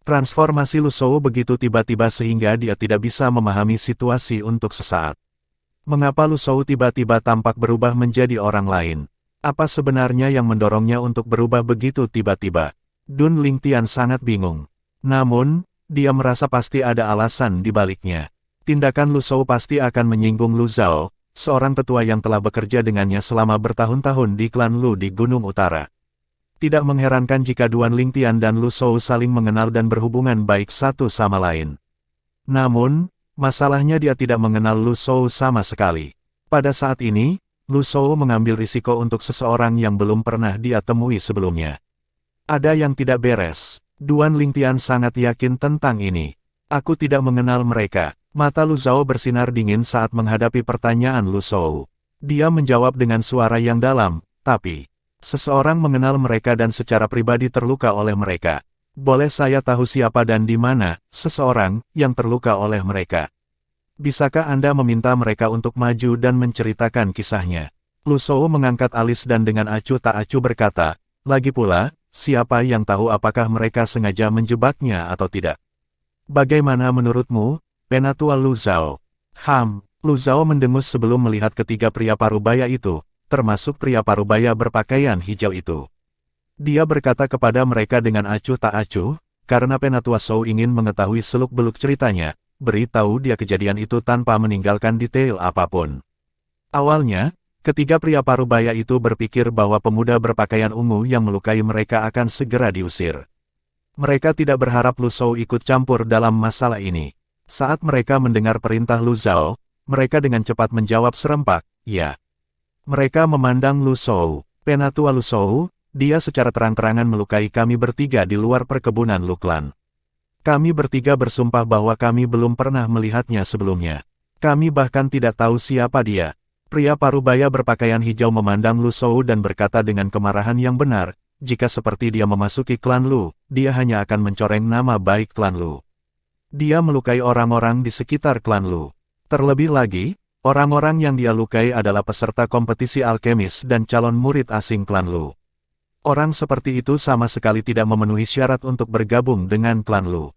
Transformasi Lu Shou begitu tiba-tiba sehingga dia tidak bisa memahami situasi untuk sesaat. Mengapa Lu Shou tiba-tiba tampak berubah menjadi orang lain? Apa sebenarnya yang mendorongnya untuk berubah begitu tiba-tiba? Dun Lingtian sangat bingung. Namun, dia merasa pasti ada alasan di baliknya. Tindakan Lu Shou pasti akan menyinggung Lu Zhao, seorang tetua yang telah bekerja dengannya selama bertahun-tahun di klan Lu di Gunung Utara. Tidak mengherankan jika Duan Lingtian dan Lu Shou saling mengenal dan berhubungan baik satu sama lain. Namun, masalahnya dia tidak mengenal Lu Shou sama sekali. Pada saat ini, Lu Shou mengambil risiko untuk seseorang yang belum pernah dia temui sebelumnya. Ada yang tidak beres. Duan Lingtian sangat yakin tentang ini. Aku tidak mengenal mereka. Mata Lu Zhao bersinar dingin saat menghadapi pertanyaan Lu Shou. Dia menjawab dengan suara yang dalam, tapi, seseorang mengenal mereka dan secara pribadi terluka oleh mereka. Boleh saya tahu siapa dan di mana, seseorang, yang terluka oleh mereka? Bisakah Anda meminta mereka untuk maju dan menceritakan kisahnya? Lu Shou mengangkat alis dan dengan acuh tak acuh berkata, lagi pula, siapa yang tahu apakah mereka sengaja menjebaknya atau tidak? Bagaimana menurutmu, Penatua Lu Zhao? Lu Zhao mendengus sebelum melihat ketiga pria parubaya itu, termasuk pria parubaya berpakaian hijau itu. Dia berkata kepada mereka dengan acuh tak acuh, karena Penatua Shou ingin mengetahui seluk-beluk ceritanya, beritahu dia kejadian itu tanpa meninggalkan detail apapun. Awalnya, ketiga pria parubaya itu berpikir bahwa pemuda berpakaian ungu yang melukai mereka akan segera diusir. Mereka tidak berharap Lu Shou ikut campur dalam masalah ini. Saat mereka mendengar perintah Lu Zhao, mereka dengan cepat menjawab serempak, ya. Mereka memandang Lu Shou. Penatua Lu Shou, dia secara terang-terangan melukai kami bertiga di luar perkebunan Lu Klan. Kami bertiga bersumpah bahwa kami belum pernah melihatnya sebelumnya. Kami bahkan tidak tahu siapa dia. Pria parubaya berpakaian hijau memandang Lu Shou dan berkata dengan kemarahan yang benar, jika seperti dia memasuki klan Lu, dia hanya akan mencoreng nama baik klan Lu. Dia melukai orang-orang di sekitar klan Lu. Terlebih lagi, orang-orang yang dia lukai adalah peserta kompetisi alkemis dan calon murid asing klan Lu. Orang seperti itu sama sekali tidak memenuhi syarat untuk bergabung dengan klan Lu.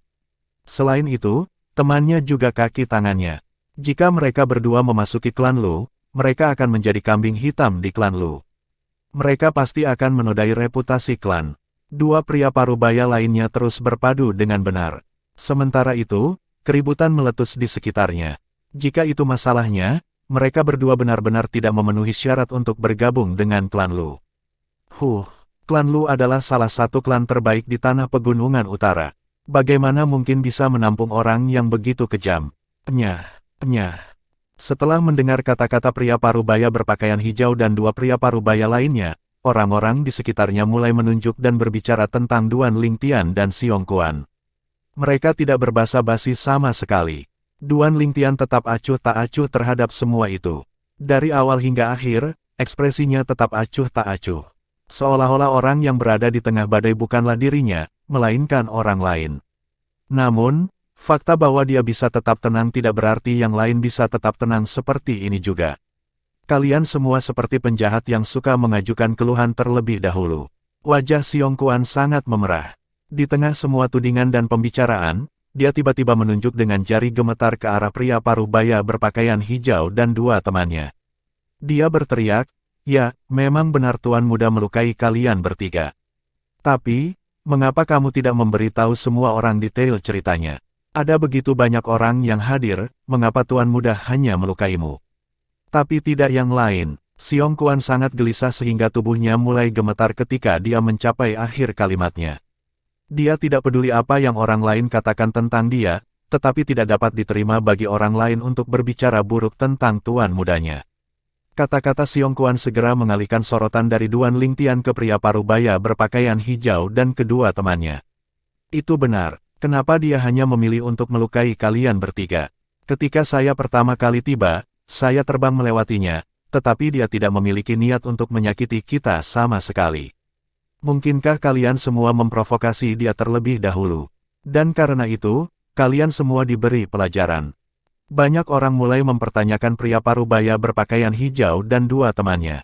Selain itu, temannya juga kaki tangannya. Jika mereka berdua memasuki klan Lu, mereka akan menjadi kambing hitam di klan Lu. Mereka pasti akan menodai reputasi klan. Dua pria parubaya lainnya terus berpadu dengan benar. Sementara itu, keributan meletus di sekitarnya. Jika itu masalahnya, mereka berdua benar-benar tidak memenuhi syarat untuk bergabung dengan klan Lu. Klan Lu adalah salah satu klan terbaik di tanah pegunungan utara. Bagaimana mungkin bisa menampung orang yang begitu kejam? Setelah mendengar kata-kata pria parubaya berpakaian hijau dan dua pria parubaya lainnya, orang-orang di sekitarnya mulai menunjuk dan berbicara tentang Duan Lingtian dan Xiong Quan. Mereka tidak berbasa-basi sama sekali. Duan Lingtian tetap acuh tak acuh terhadap semua itu. Dari awal hingga akhir, ekspresinya tetap acuh tak acuh. Seolah-olah orang yang berada di tengah badai bukanlah dirinya, melainkan orang lain. Namun, Fakta bahwa dia bisa tetap tenang tidak berarti yang lain bisa tetap tenang seperti ini juga. Kalian semua seperti penjahat yang suka mengajukan keluhan terlebih dahulu. Wajah Xiong Kuan sangat memerah. Di tengah semua tudingan dan pembicaraan, dia tiba-tiba menunjuk dengan jari gemetar ke arah pria parubaya berpakaian hijau dan dua temannya. Dia berteriak, "Ya, memang benar Tuan Muda melukai kalian bertiga. Tapi, mengapa kamu tidak memberitahu semua orang detail ceritanya? Ada begitu banyak orang yang hadir, mengapa Tuan Muda hanya melukaimu? Tapi tidak yang lain." Xiong Kuan sangat gelisah sehingga tubuhnya mulai gemetar ketika dia mencapai akhir kalimatnya. Dia tidak peduli apa yang orang lain katakan tentang dia, tetapi tidak dapat diterima bagi orang lain untuk berbicara buruk tentang Tuan Mudanya. Kata-kata Xiong Kuan segera mengalihkan sorotan dari Duan Lingtian ke pria parubaya berpakaian hijau dan kedua temannya. Itu benar, kenapa dia hanya memilih untuk melukai kalian bertiga? Ketika saya pertama kali tiba, saya terbang melewatinya, tetapi dia tidak memiliki niat untuk menyakiti kita sama sekali. Mungkinkah kalian semua memprovokasi dia terlebih dahulu? Dan karena itu, kalian semua diberi pelajaran. Banyak orang mulai mempertanyakan pria parubaya berpakaian hijau dan dua temannya.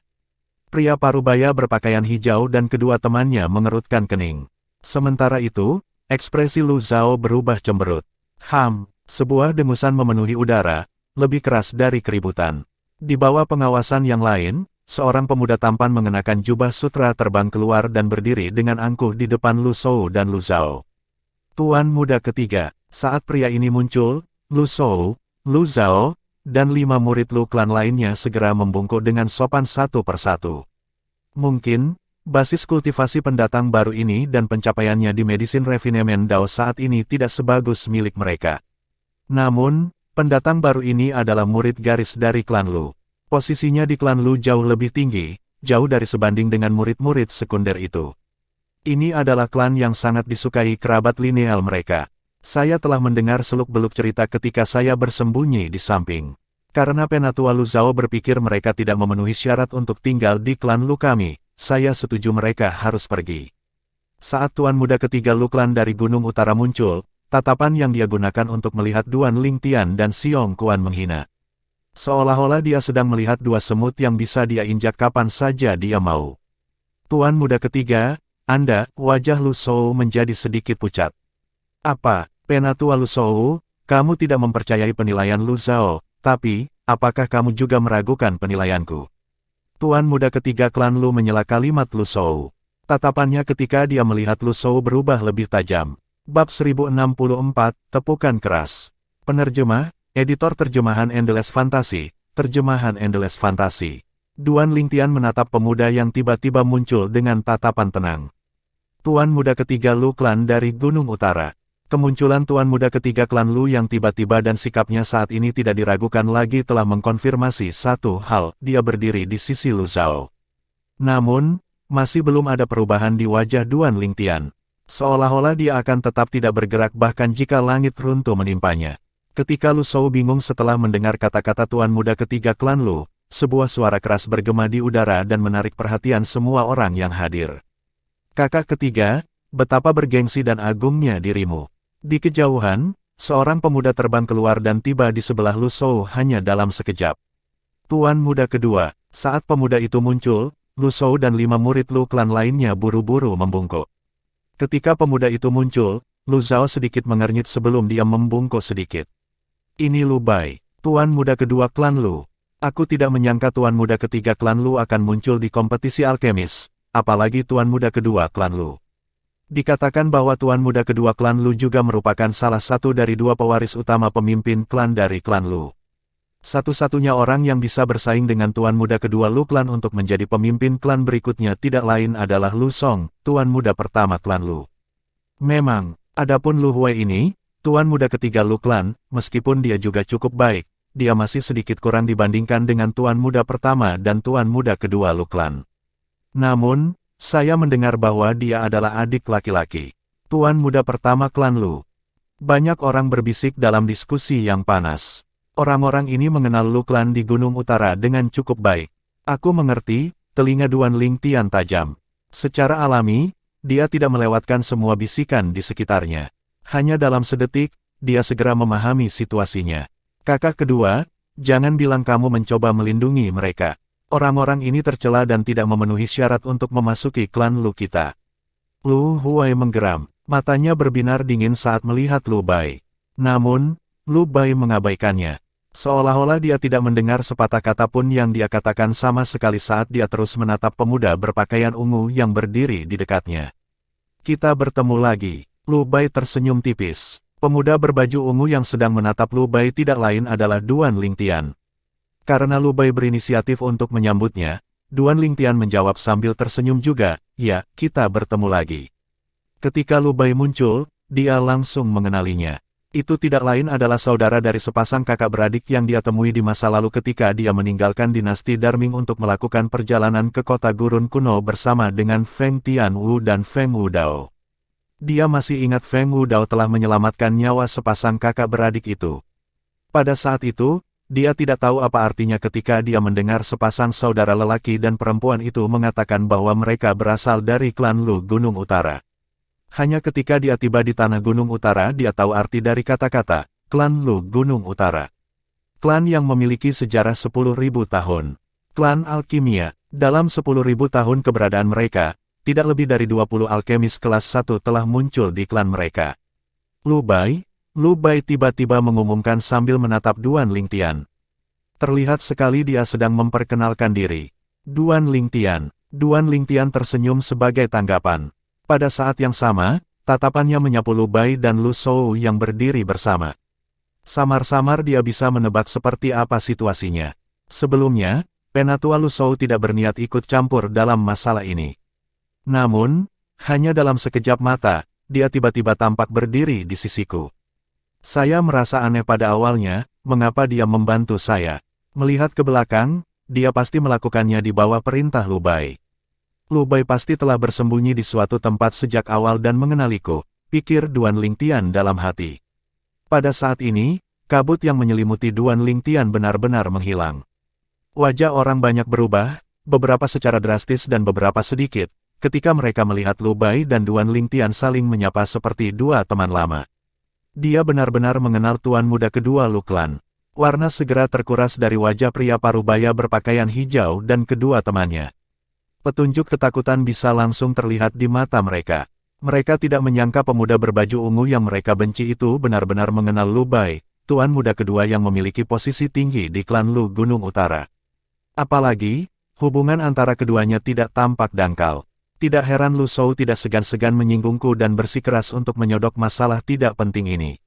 Pria parubaya berpakaian hijau dan kedua temannya mengerutkan kening. Sementara itu, ekspresi Lu Zhao berubah cemberut. Sebuah dengusan memenuhi udara, lebih keras dari keributan. Di bawah pengawasan yang lain, seorang pemuda tampan mengenakan jubah sutra terbang keluar dan berdiri dengan angkuh di depan Lu Shou dan Lu Zhao. Tuan Muda ketiga, saat pria ini muncul, Lu Shou, Lu Zhao, dan 5 murid Lu klan lainnya segera membungkuk dengan sopan satu persatu. Mungkin, basis kultivasi pendatang baru ini dan pencapaiannya di Medicine Refinement Dao saat ini tidak sebagus milik mereka. Namun, pendatang baru ini adalah murid garis dari klan Lu. Posisinya di klan Lu jauh lebih tinggi, jauh dari sebanding dengan murid-murid sekunder itu. Ini adalah klan yang sangat disukai kerabat lineal mereka. Saya telah mendengar seluk-beluk cerita ketika saya bersembunyi di samping. Karena Penatua Lu Zhao berpikir mereka tidak memenuhi syarat untuk tinggal di klan Lu kami, saya setuju mereka harus pergi. Saat Tuan Muda ketiga Lu klan dari Gunung Utara muncul, tatapan yang dia gunakan untuk melihat Duan Lingtian dan Xiong Kuan menghina. Seolah-olah dia sedang melihat dua semut yang bisa dia injak kapan saja dia mau. Tuan Muda ketiga, Anda, wajah Lu Shou menjadi sedikit pucat. Apa, Penatua Lu Shou, kamu tidak mempercayai penilaian Lu Zhao, tapi, apakah kamu juga meragukan penilaianku? Tuan Muda ketiga klan Lu menyela kalimat Lu Shou. Tatapannya ketika dia melihat Lu Shou berubah lebih tajam. Bab 1064, Tepukan Keras. Penerjemah, Editor Terjemahan Endless Fantasy, Terjemahan Endless Fantasy. Duan Lingtian menatap pemuda yang tiba-tiba muncul dengan tatapan tenang. Tuan Muda ketiga Lu klan dari Gunung Utara. Kemunculan Tuan Muda ketiga klan Lu yang tiba-tiba dan sikapnya saat ini tidak diragukan lagi telah mengkonfirmasi satu hal, dia berdiri di sisi Lu Zhao. Namun, masih belum ada perubahan di wajah Duan Lingtian. Seolah-olah dia akan tetap tidak bergerak bahkan jika langit runtuh menimpanya. Ketika Lu Shou bingung setelah mendengar kata-kata Tuan Muda ketiga klan Lu, sebuah suara keras bergema di udara dan menarik perhatian semua orang yang hadir. Kakak ketiga, betapa bergengsi dan agungnya dirimu. Di kejauhan, seorang pemuda terbang keluar dan tiba di sebelah Lu Shou hanya dalam sekejap. Tuan Muda kedua, saat pemuda itu muncul, Lu Shou dan 5 murid Lu klan lainnya buru-buru membungkuk. Ketika pemuda itu muncul, Lu Zhao sedikit mengernyit sebelum dia membungkuk sedikit. Ini Lu Bai, Tuan Muda kedua klan Lu. Aku tidak menyangka Tuan Muda ketiga klan Lu akan muncul di kompetisi alkemis, apalagi Tuan Muda kedua klan Lu. Dikatakan bahwa Tuan Muda kedua klan Lu juga merupakan salah satu dari 2 pewaris utama pemimpin klan dari klan Lu. Satu-satunya orang yang bisa bersaing dengan Tuan Muda kedua Lu klan untuk menjadi pemimpin klan berikutnya tidak lain adalah Lu Song, Tuan Muda pertama klan Lu. Memang, adapun Lu Hui ini, Tuan Muda ketiga Lu klan, meskipun dia juga cukup baik, dia masih sedikit kurang dibandingkan dengan Tuan Muda pertama dan Tuan Muda kedua Lu klan. Namun, saya mendengar bahwa dia adalah adik laki-laki Tuan Muda pertama klan Lu. Banyak orang berbisik dalam diskusi yang panas. Orang-orang ini mengenal Lu klan di Gunung Utara dengan cukup baik. Aku mengerti, telinga Duan Lingtian tajam. Secara alami, dia tidak melewatkan semua bisikan di sekitarnya. Hanya dalam sedetik, dia segera memahami situasinya. Kakak kedua, jangan bilang kamu mencoba melindungi mereka. Orang-orang ini tercela dan tidak memenuhi syarat untuk memasuki klan Lu kita. Lu Huai menggeram, matanya berbinar dingin saat melihat Lu Bai. Namun, Lu Bai mengabaikannya. Seolah-olah dia tidak mendengar sepatah kata pun yang dia katakan sama sekali saat dia terus menatap pemuda berpakaian ungu yang berdiri di dekatnya. Kita bertemu lagi. Lu Bai tersenyum tipis. Pemuda berbaju ungu yang sedang menatap Lu Bai tidak lain adalah Duan Lingtian. Karena Lu Bai berinisiatif untuk menyambutnya, Duan Lingtian menjawab sambil tersenyum juga, "Ya, kita bertemu lagi." Ketika Lu Bai muncul, dia langsung mengenalinya. Itu tidak lain adalah saudara dari sepasang kakak beradik yang dia temui di masa lalu ketika dia meninggalkan dinasti Darming untuk melakukan perjalanan ke kota gurun kuno bersama dengan Feng Tianwu dan Feng Wudao. Dia masih ingat Feng Wudao telah menyelamatkan nyawa sepasang kakak beradik itu. Pada saat itu, dia tidak tahu apa artinya ketika dia mendengar sepasang saudara lelaki dan perempuan itu mengatakan bahwa mereka berasal dari klan Lu Gunung Utara. Hanya ketika dia tiba di tanah Gunung Utara dia tahu arti dari kata-kata, klan Lu Gunung Utara. Klan yang memiliki sejarah 10.000 tahun. Klan Alkimia, dalam 10.000 tahun keberadaan mereka, tidak lebih dari 20 alkemis kelas 1 telah muncul di klan mereka. Lu Bai tiba-tiba mengumumkan sambil menatap Duan Lingtian. Terlihat sekali dia sedang memperkenalkan diri. Duan Lingtian tersenyum sebagai tanggapan. Pada saat yang sama, tatapannya menyapu Lu Bai dan Lu Shou yang berdiri bersama. Samar-samar dia bisa menebak seperti apa situasinya. Sebelumnya, Penatua Lu Shou tidak berniat ikut campur dalam masalah ini. Namun, hanya dalam sekejap mata, dia tiba-tiba tampak berdiri di sisiku. Saya merasa aneh pada awalnya, mengapa dia membantu saya. Melihat ke belakang, dia pasti melakukannya di bawah perintah Lu Bai. Lu Bai pasti telah bersembunyi di suatu tempat sejak awal dan mengenaliku, pikir Duan Lingtian dalam hati. Pada saat ini, kabut yang menyelimuti Duan Lingtian benar-benar menghilang. Wajah orang banyak berubah, beberapa secara drastis dan beberapa sedikit, ketika mereka melihat Lu Bai dan Duan Lingtian saling menyapa seperti dua teman lama. Dia benar-benar mengenal tuan muda kedua Lu Klan. Warna segera terkuras dari wajah pria parubaya berpakaian hijau dan kedua temannya. Petunjuk ketakutan bisa langsung terlihat di mata mereka. Mereka tidak menyangka pemuda berbaju ungu yang mereka benci itu benar-benar mengenal Lu Bai, tuan muda kedua yang memiliki posisi tinggi di klan Lu Gunung Utara. Apalagi, hubungan antara keduanya tidak tampak dangkal. Tidak heran Lu Shou tidak segan-segan menyinggungku dan bersikeras untuk menyodok masalah tidak penting ini.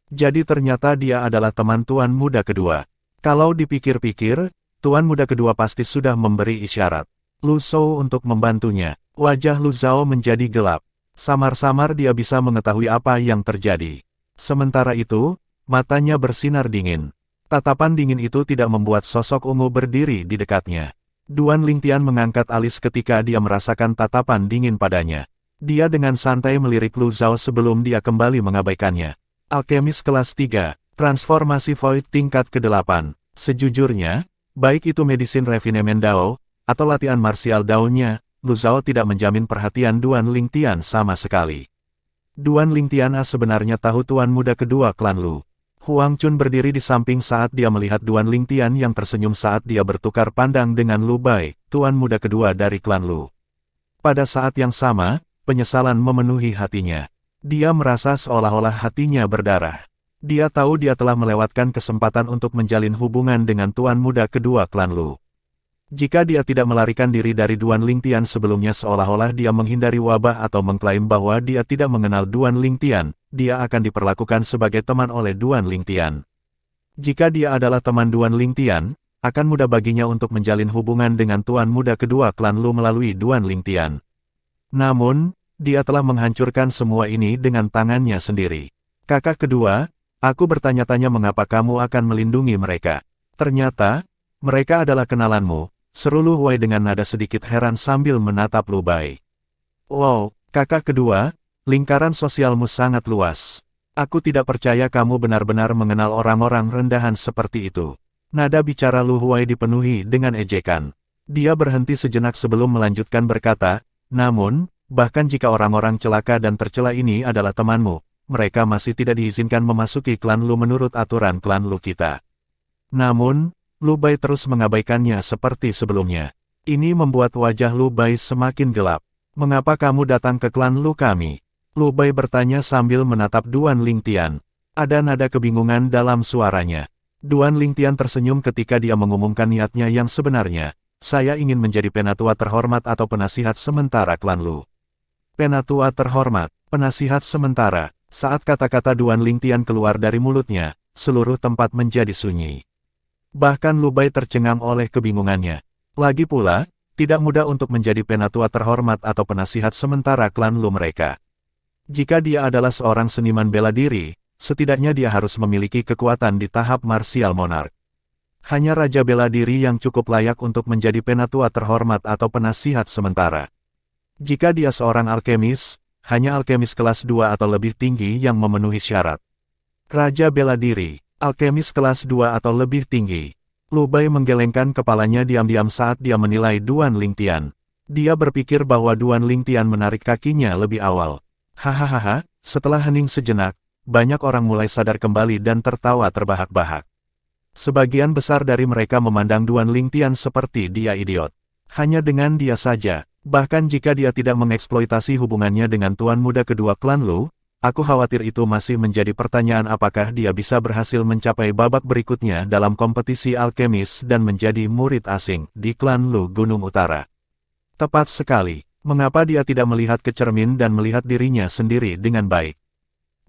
Jadi ternyata dia adalah teman tuan muda kedua. Kalau dipikir-pikir, tuan muda kedua pasti sudah memberi isyarat Lu Shou untuk membantunya. Wajah Lu Zhao menjadi gelap. Samar-samar dia bisa mengetahui apa yang terjadi. Sementara itu, matanya bersinar dingin. Tatapan dingin itu tidak membuat sosok ungu berdiri di dekatnya. Duan Lingtian mengangkat alis ketika dia merasakan tatapan dingin padanya. Dia dengan santai melirik Lu Zhao sebelum dia kembali mengabaikannya. Alkemis kelas 3, transformasi Void tingkat ke-8. Sejujurnya, baik itu medisin refinement Dao, atau latihan martial Dao-nya, Lu Zhao tidak menjamin perhatian Duan Lingtian sama sekali. Duan Lingtian sebenarnya tahu tuan muda kedua klan Lu. Huang Chun berdiri di samping saat dia melihat Duan Lingtian yang tersenyum saat dia bertukar pandang dengan Lu Bai, tuan muda kedua dari klan Lu. Pada saat yang sama, penyesalan memenuhi hatinya. Dia merasa seolah-olah hatinya berdarah. Dia tahu dia telah melewatkan kesempatan untuk menjalin hubungan dengan tuan muda kedua klan Lu. Jika dia tidak melarikan diri dari Duan Lingtian sebelumnya seolah-olah dia menghindari wabah atau mengklaim bahwa dia tidak mengenal Duan Lingtian, dia akan diperlakukan sebagai teman oleh Duan Lingtian. Jika dia adalah teman Duan Lingtian, akan mudah baginya untuk menjalin hubungan dengan tuan muda kedua klan Lu melalui Duan Lingtian. Namun, dia telah menghancurkan semua ini dengan tangannya sendiri. Kakak kedua, aku bertanya-tanya mengapa kamu akan melindungi mereka. Ternyata, mereka adalah kenalanmu. Seru Lu Huai dengan nada sedikit heran sambil menatap Lu Bai. Wow, kakak kedua, lingkaran sosialmu sangat luas. Aku tidak percaya kamu benar-benar mengenal orang-orang rendahan seperti itu. Nada bicara Lu Huai dipenuhi dengan ejekan. Dia berhenti sejenak sebelum melanjutkan berkata, namun, bahkan jika orang-orang celaka dan tercela ini adalah temanmu, mereka masih tidak diizinkan memasuki klan Lu menurut aturan klan Lu kita. Namun, Lu Bai terus mengabaikannya seperti sebelumnya. Ini membuat wajah Lu Bai semakin gelap. Mengapa kamu datang ke klan Lu kami? Lu Bai bertanya sambil menatap Duan Lingtian. Ada nada kebingungan dalam suaranya. Duan Lingtian tersenyum ketika dia mengumumkan niatnya yang sebenarnya. Saya ingin menjadi penatua terhormat atau penasihat sementara klan Lu. Penatua terhormat, penasihat sementara. Saat kata-kata Duan Lingtian keluar dari mulutnya, seluruh tempat menjadi sunyi. Bahkan Lu Bai tercengang oleh kebingungannya. Lagi pula, tidak mudah untuk menjadi penatua terhormat atau penasihat sementara klan Lu mereka. Jika dia adalah seorang seniman bela diri, setidaknya dia harus memiliki kekuatan di tahap martial monarch. Hanya Raja Bela Diri yang cukup layak untuk menjadi penatua terhormat atau penasihat sementara. Jika dia seorang alkemis, hanya alkemis kelas 2 atau lebih tinggi yang memenuhi syarat. Raja Bela Diri, alkemis kelas 2 atau lebih tinggi. Lu Bai menggelengkan kepalanya diam-diam saat dia menilai Duan Lingtian. Dia berpikir bahwa Duan Lingtian menarik kakinya lebih awal. Hahaha, setelah hening sejenak, banyak orang mulai sadar kembali dan tertawa terbahak-bahak. Sebagian besar dari mereka memandang Duan Lingtian seperti dia idiot. Hanya dengan dia saja, bahkan jika dia tidak mengeksploitasi hubungannya dengan tuan muda kedua klan Lu, aku khawatir itu masih menjadi pertanyaan apakah dia bisa berhasil mencapai babak berikutnya dalam kompetisi alkemis dan menjadi murid asing di klan Lu Gunung Utara. Tepat sekali, mengapa dia tidak melihat ke cermin dan melihat dirinya sendiri dengan baik?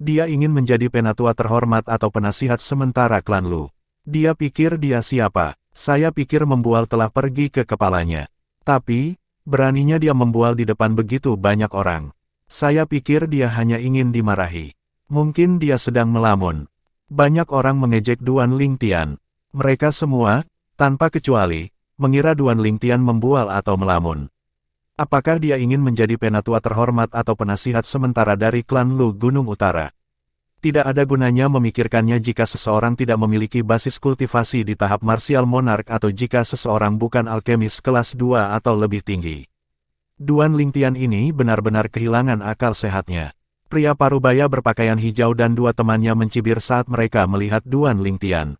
Dia ingin menjadi penatua terhormat atau penasihat sementara klan Lu. Dia pikir dia siapa? Saya pikir membual telah pergi ke kepalanya. Tapi, beraninya dia membual di depan begitu banyak orang. Saya pikir dia hanya ingin dimarahi. Mungkin dia sedang melamun. Banyak orang mengejek Duan Lingtian. Mereka semua, tanpa kecuali, mengira Duan Lingtian membual atau melamun. Apakah dia ingin menjadi penatua terhormat atau penasihat sementara dari klan Lu Gunung Utara? Tidak ada gunanya memikirkannya jika seseorang tidak memiliki basis kultivasi di tahap martial monarch atau jika seseorang bukan alkemis kelas 2 atau lebih tinggi. Duan Lingtian ini benar-benar kehilangan akal sehatnya. Pria parubaya berpakaian hijau dan dua temannya mencibir saat mereka melihat Duan Lingtian.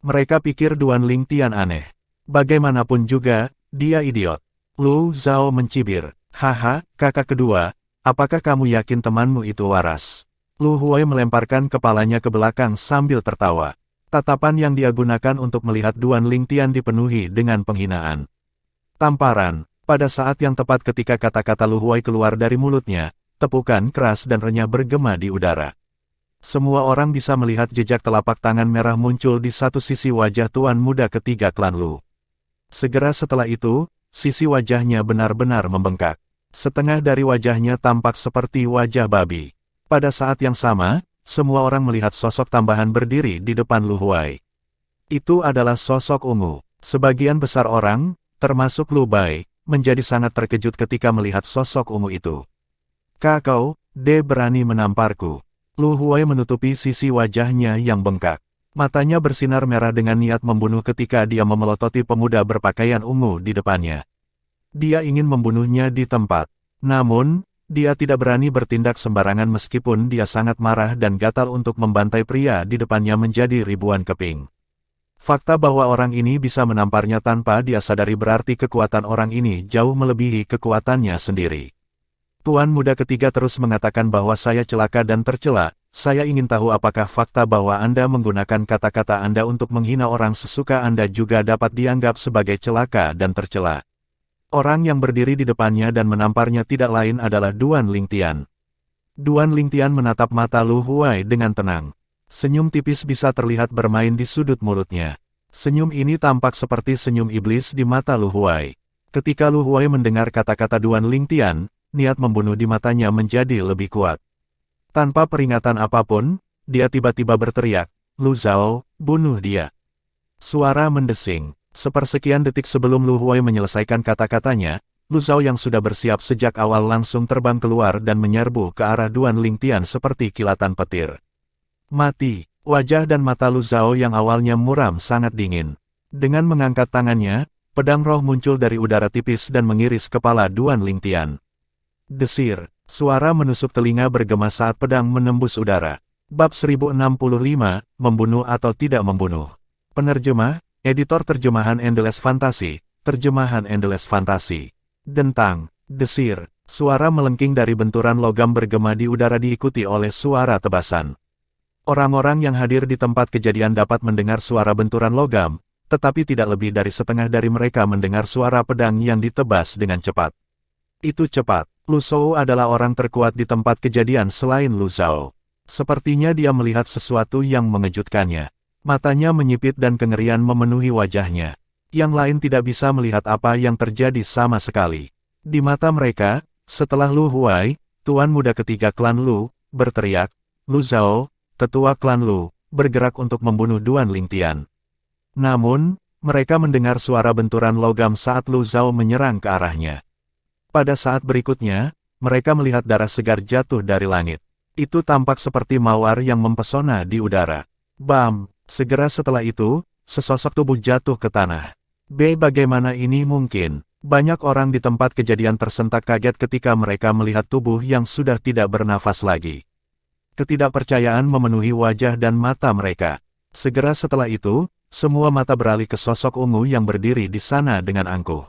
Mereka pikir Duan Lingtian aneh. Bagaimanapun juga, dia idiot. Lu Zhao mencibir. Haha, kakak kedua, apakah kamu yakin temanmu itu waras? Lu Huai melemparkan kepalanya ke belakang sambil tertawa. Tatapan yang dia gunakan untuk melihat Duan Lingtian dipenuhi dengan penghinaan. Tamparan, pada saat yang tepat ketika kata-kata Lu Huai keluar dari mulutnya, tepukan keras dan renyah bergema di udara. Semua orang bisa melihat jejak telapak tangan merah muncul di satu sisi wajah tuan muda ketiga klan Lu. Segera setelah itu, sisi wajahnya benar-benar membengkak. Setengah dari wajahnya tampak seperti wajah babi. Pada saat yang sama, semua orang melihat sosok tambahan berdiri di depan Lu Huai. Itu adalah sosok ungu. Sebagian besar orang, termasuk Lu Bai, menjadi sangat terkejut ketika melihat sosok ungu itu. Kakau, dia berani menamparku. Lu Huai menutupi sisi wajahnya yang bengkak. Matanya bersinar merah dengan niat membunuh ketika dia memelototi pemuda berpakaian ungu di depannya. Dia ingin membunuhnya di tempat. Namun, dia tidak berani bertindak sembarangan meskipun dia sangat marah dan gatal untuk membantai pria di depannya menjadi ribuan keping. Fakta bahwa orang ini bisa menamparnya tanpa dia sadari berarti kekuatan orang ini jauh melebihi kekuatannya sendiri. Tuan muda ketiga terus mengatakan bahwa saya celaka dan tercela. Saya ingin tahu apakah fakta bahwa Anda menggunakan kata-kata Anda untuk menghina orang sesuka Anda juga dapat dianggap sebagai celaka dan tercela. Orang yang berdiri di depannya dan menamparnya tidak lain adalah Duan Lingtian. Duan Lingtian menatap mata Lu Huai dengan tenang. Senyum tipis bisa terlihat bermain di sudut mulutnya. Senyum ini tampak seperti senyum iblis di mata Lu Huai. Ketika Lu Huai mendengar kata-kata Duan Lingtian, niat membunuh di matanya menjadi lebih kuat. Tanpa peringatan apapun, dia tiba-tiba berteriak, Lu Zhao, bunuh dia. Suara mendesing. Sepersekian detik sebelum Lu Huai menyelesaikan kata-katanya, Lu Zhao yang sudah bersiap sejak awal langsung terbang keluar dan menyerbu ke arah Duan Lingtian seperti kilatan petir. Mati, wajah dan mata Lu Zhao yang awalnya muram sangat dingin. Dengan mengangkat tangannya, pedang roh muncul dari udara tipis dan mengiris kepala Duan Lingtian. Desir, Suara menusuk telinga bergema saat pedang menembus udara. Bab 1065, Membunuh atau Tidak Membunuh. Penerjemah, Editor Terjemahan Endless Fantasy, Terjemahan Endless Fantasy. Dentang, desir, suara melengking dari benturan logam bergema di udara diikuti oleh suara tebasan. Orang-orang yang hadir di tempat kejadian dapat mendengar suara benturan logam, tetapi tidak lebih dari setengah dari mereka mendengar suara pedang yang ditebas dengan cepat. Itu cepat. Lu Shou adalah orang terkuat di tempat kejadian selain Lu Zhao. Sepertinya dia melihat sesuatu yang mengejutkannya. Matanya menyipit dan kengerian memenuhi wajahnya. Yang lain tidak bisa melihat apa yang terjadi sama sekali. Di mata mereka, setelah Lu Huai, tuan muda ketiga klan Lu, berteriak, Lu Zhao, tetua klan Lu, bergerak untuk membunuh Duan Lingtian. Namun, mereka mendengar suara benturan logam saat Lu Zhao menyerang ke arahnya. Pada saat berikutnya, mereka melihat darah segar jatuh dari langit. Itu tampak seperti mawar yang mempesona di udara. Bam! Segera setelah itu, sesosok tubuh jatuh ke tanah. Bagaimana ini mungkin? Banyak orang di tempat kejadian tersentak kaget ketika mereka melihat tubuh yang sudah tidak bernafas lagi. Ketidakpercayaan memenuhi wajah dan mata mereka. Segera setelah itu, semua mata beralih ke sosok ungu yang berdiri di sana dengan angkuh.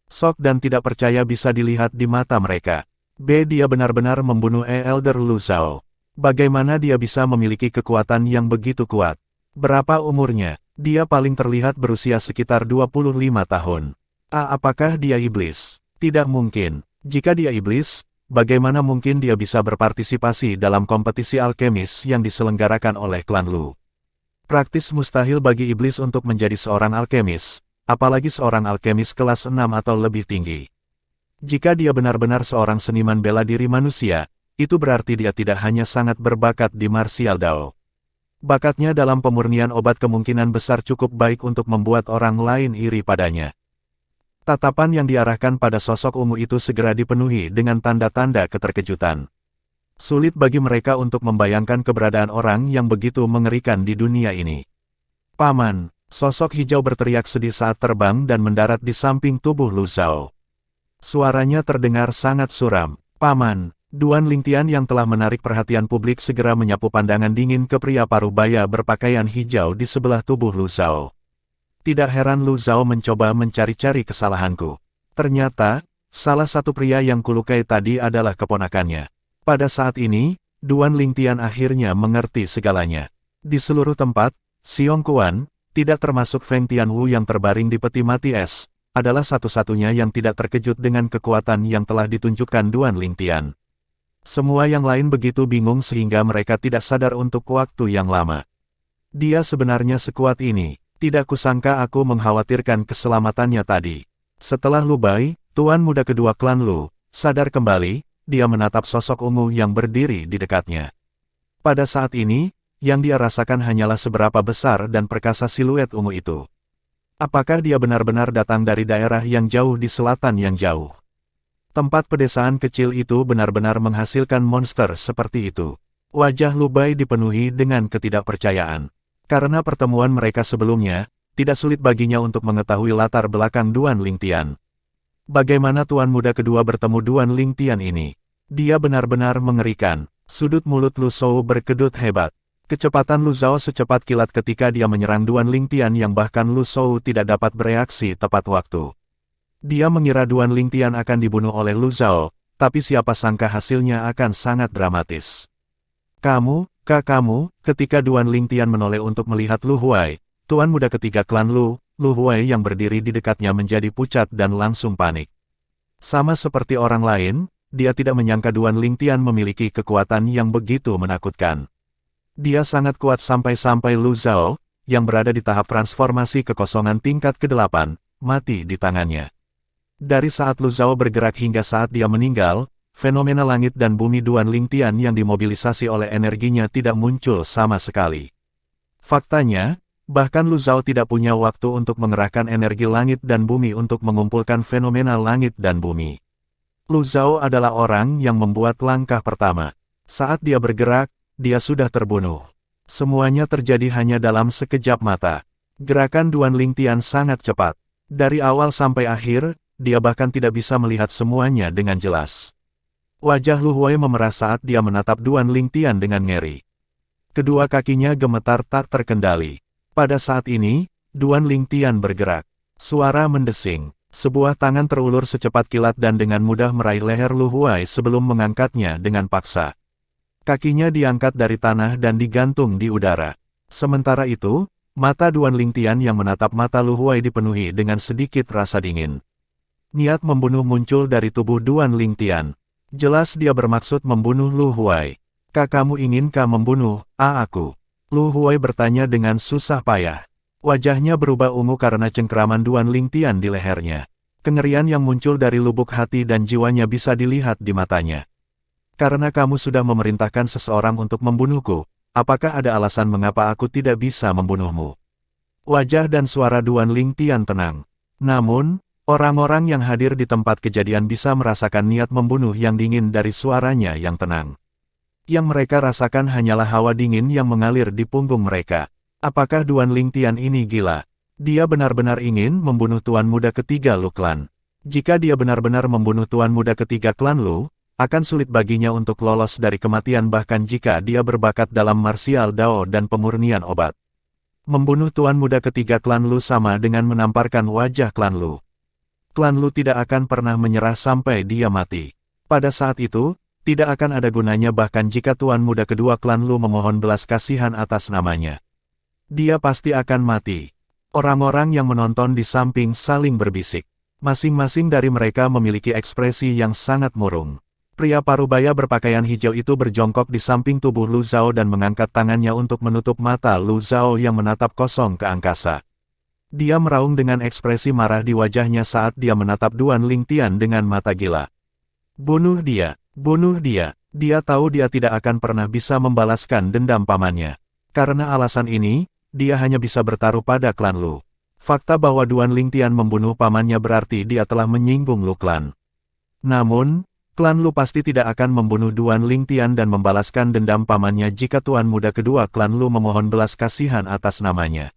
Sok dan tidak percaya bisa dilihat di mata mereka. Dia benar-benar membunuh Elder Lu Zhao. Bagaimana dia bisa memiliki kekuatan yang begitu kuat? Berapa umurnya? Dia paling terlihat berusia sekitar 25 tahun. Apakah dia iblis? Tidak mungkin. Jika dia iblis, bagaimana mungkin dia bisa berpartisipasi dalam kompetisi alkemis yang diselenggarakan oleh klan Lu? Praktis mustahil bagi iblis untuk menjadi seorang alkemis, apalagi seorang alkemis kelas 6 atau lebih tinggi. Jika dia benar-benar seorang seniman bela diri manusia, itu berarti dia tidak hanya sangat berbakat di martial Dao. Bakatnya dalam pemurnian obat kemungkinan besar cukup baik untuk membuat orang lain iri padanya. Tatapan yang diarahkan pada sosok ungu itu segera dipenuhi dengan tanda-tanda keterkejutan. Sulit bagi mereka untuk membayangkan keberadaan orang yang begitu mengerikan di dunia ini. Paman, sosok hijau berteriak sedih saat terbang dan mendarat di samping tubuh Lu Zhao. Suaranya terdengar sangat suram. Paman, Duan Lingtian yang telah menarik perhatian publik segera menyapu pandangan dingin ke pria parubaya berpakaian hijau di sebelah tubuh Lu Zhao. Tidak heran Lu Zhao mencoba mencari-cari kesalahanku. Ternyata, salah satu pria yang kulukai tadi adalah keponakannya. Pada saat ini, Duan Lingtian akhirnya mengerti segalanya. Di seluruh tempat, Xiong Kuan, tidak termasuk Feng Tianwu yang terbaring di peti mati es, adalah satu-satunya yang tidak terkejut dengan kekuatan yang telah ditunjukkan Duan Lingtian. Semua yang lain begitu bingung sehingga mereka tidak sadar untuk waktu yang lama. Dia sebenarnya sekuat ini, tidak kusangka aku mengkhawatirkan keselamatannya tadi. Setelah Lu Bai, tuan muda kedua klan Lu, sadar kembali, dia menatap sosok ungu yang berdiri di dekatnya. Pada saat ini, yang dia rasakan hanyalah seberapa besar dan perkasa siluet ungu itu. Apakah dia benar-benar datang dari daerah yang jauh di selatan yang jauh? Tempat pedesaan kecil itu benar-benar menghasilkan monster seperti itu. Wajah Lu Bai dipenuhi dengan ketidakpercayaan. Karena pertemuan mereka sebelumnya, tidak sulit baginya untuk mengetahui latar belakang Duan Lingtian. Bagaimana tuan muda kedua bertemu Duan Lingtian ini? Dia benar-benar mengerikan. Sudut mulut Lu Shou berkedut hebat. Kecepatan Lu Zhao secepat kilat ketika dia menyerang Duan Lingtian yang bahkan Lu Shou tidak dapat bereaksi tepat waktu. Dia mengira Duan Lingtian akan dibunuh oleh Lu Zhao, tapi siapa sangka hasilnya akan sangat dramatis. Kamu, ketika Duan Lingtian menoleh untuk melihat Lu Huai, tuan muda ketiga klan Lu Huai yang berdiri di dekatnya menjadi pucat dan langsung panik. Sama seperti orang lain, dia tidak menyangka Duan Lingtian memiliki kekuatan yang begitu menakutkan. Dia sangat kuat sampai-sampai Lu Zhao, yang berada di tahap transformasi kekosongan tingkat ke-8, mati di tangannya. Dari saat Lu Zhao bergerak hingga saat dia meninggal, fenomena langit dan bumi Duan Lingtian yang dimobilisasi oleh energinya tidak muncul sama sekali. Faktanya, bahkan Lu Zhao tidak punya waktu untuk mengerahkan energi langit dan bumi untuk mengumpulkan fenomena langit dan bumi. Lu Zhao adalah orang yang membuat langkah pertama. Saat dia bergerak, dia sudah terbunuh. Semuanya terjadi hanya dalam sekejap mata. Gerakan Duan Lingtian sangat cepat. Dari awal sampai akhir, dia bahkan tidak bisa melihat semuanya dengan jelas. Wajah Lu Huai memerah saat dia menatap Duan Lingtian dengan ngeri. Kedua kakinya gemetar tak terkendali. Pada saat ini, Duan Lingtian bergerak. Suara mendesing. Sebuah tangan terulur secepat kilat dan dengan mudah meraih leher Lu Huai sebelum mengangkatnya dengan paksa. Kakinya diangkat dari tanah dan digantung di udara. Sementara itu, mata Duan Lingtian yang menatap mata Lu Huai dipenuhi dengan sedikit rasa dingin. Niat membunuh muncul dari tubuh Duan Lingtian. Jelas dia bermaksud membunuh Lu Huai. Kamu inginkah membunuh aku? Lu Huai bertanya dengan susah payah. Wajahnya berubah ungu karena cengkeraman Duan Lingtian di lehernya. Kengerian yang muncul dari lubuk hati dan jiwanya bisa dilihat di matanya. Karena kamu sudah memerintahkan seseorang untuk membunuhku, apakah ada alasan mengapa aku tidak bisa membunuhmu? Wajah dan suara Duan Lingtian tenang. Namun, orang-orang yang hadir di tempat kejadian bisa merasakan niat membunuh yang dingin dari suaranya yang tenang. Yang mereka rasakan hanyalah hawa dingin yang mengalir di punggung mereka. Apakah Duan Lingtian ini gila? Dia benar-benar ingin membunuh Tuan Muda ketiga Lu Klan. Jika dia benar-benar membunuh Tuan Muda ketiga Klan Lu, akan sulit baginya untuk lolos dari kematian bahkan jika dia berbakat dalam martial Dao dan pemurnian obat. Membunuh Tuan Muda ketiga Klan Lu sama dengan menamparkan wajah Klan Lu. Klan Lu tidak akan pernah menyerah sampai dia mati. Pada saat itu, tidak akan ada gunanya bahkan jika Tuan Muda kedua Klan Lu memohon belas kasihan atas namanya. Dia pasti akan mati. Orang-orang yang menonton di samping saling berbisik. Masing-masing dari mereka memiliki ekspresi yang sangat murung. Pria parubaya berpakaian hijau itu berjongkok di samping tubuh Lu Zhao dan mengangkat tangannya untuk menutup mata Lu Zhao yang menatap kosong ke angkasa. Dia meraung dengan ekspresi marah di wajahnya saat dia menatap Duan Lingtian dengan mata gila. Bunuh dia, bunuh dia. Dia tahu dia tidak akan pernah bisa membalaskan dendam pamannya. Karena alasan ini, dia hanya bisa bertaruh pada klan Lu. Fakta bahwa Duan Lingtian membunuh pamannya berarti dia telah menyinggung Lu Klan. Namun, Klan Lu pasti tidak akan membunuh Duan Lingtian dan membalaskan dendam pamannya jika Tuan Muda kedua Klan Lu memohon belas kasihan atas namanya.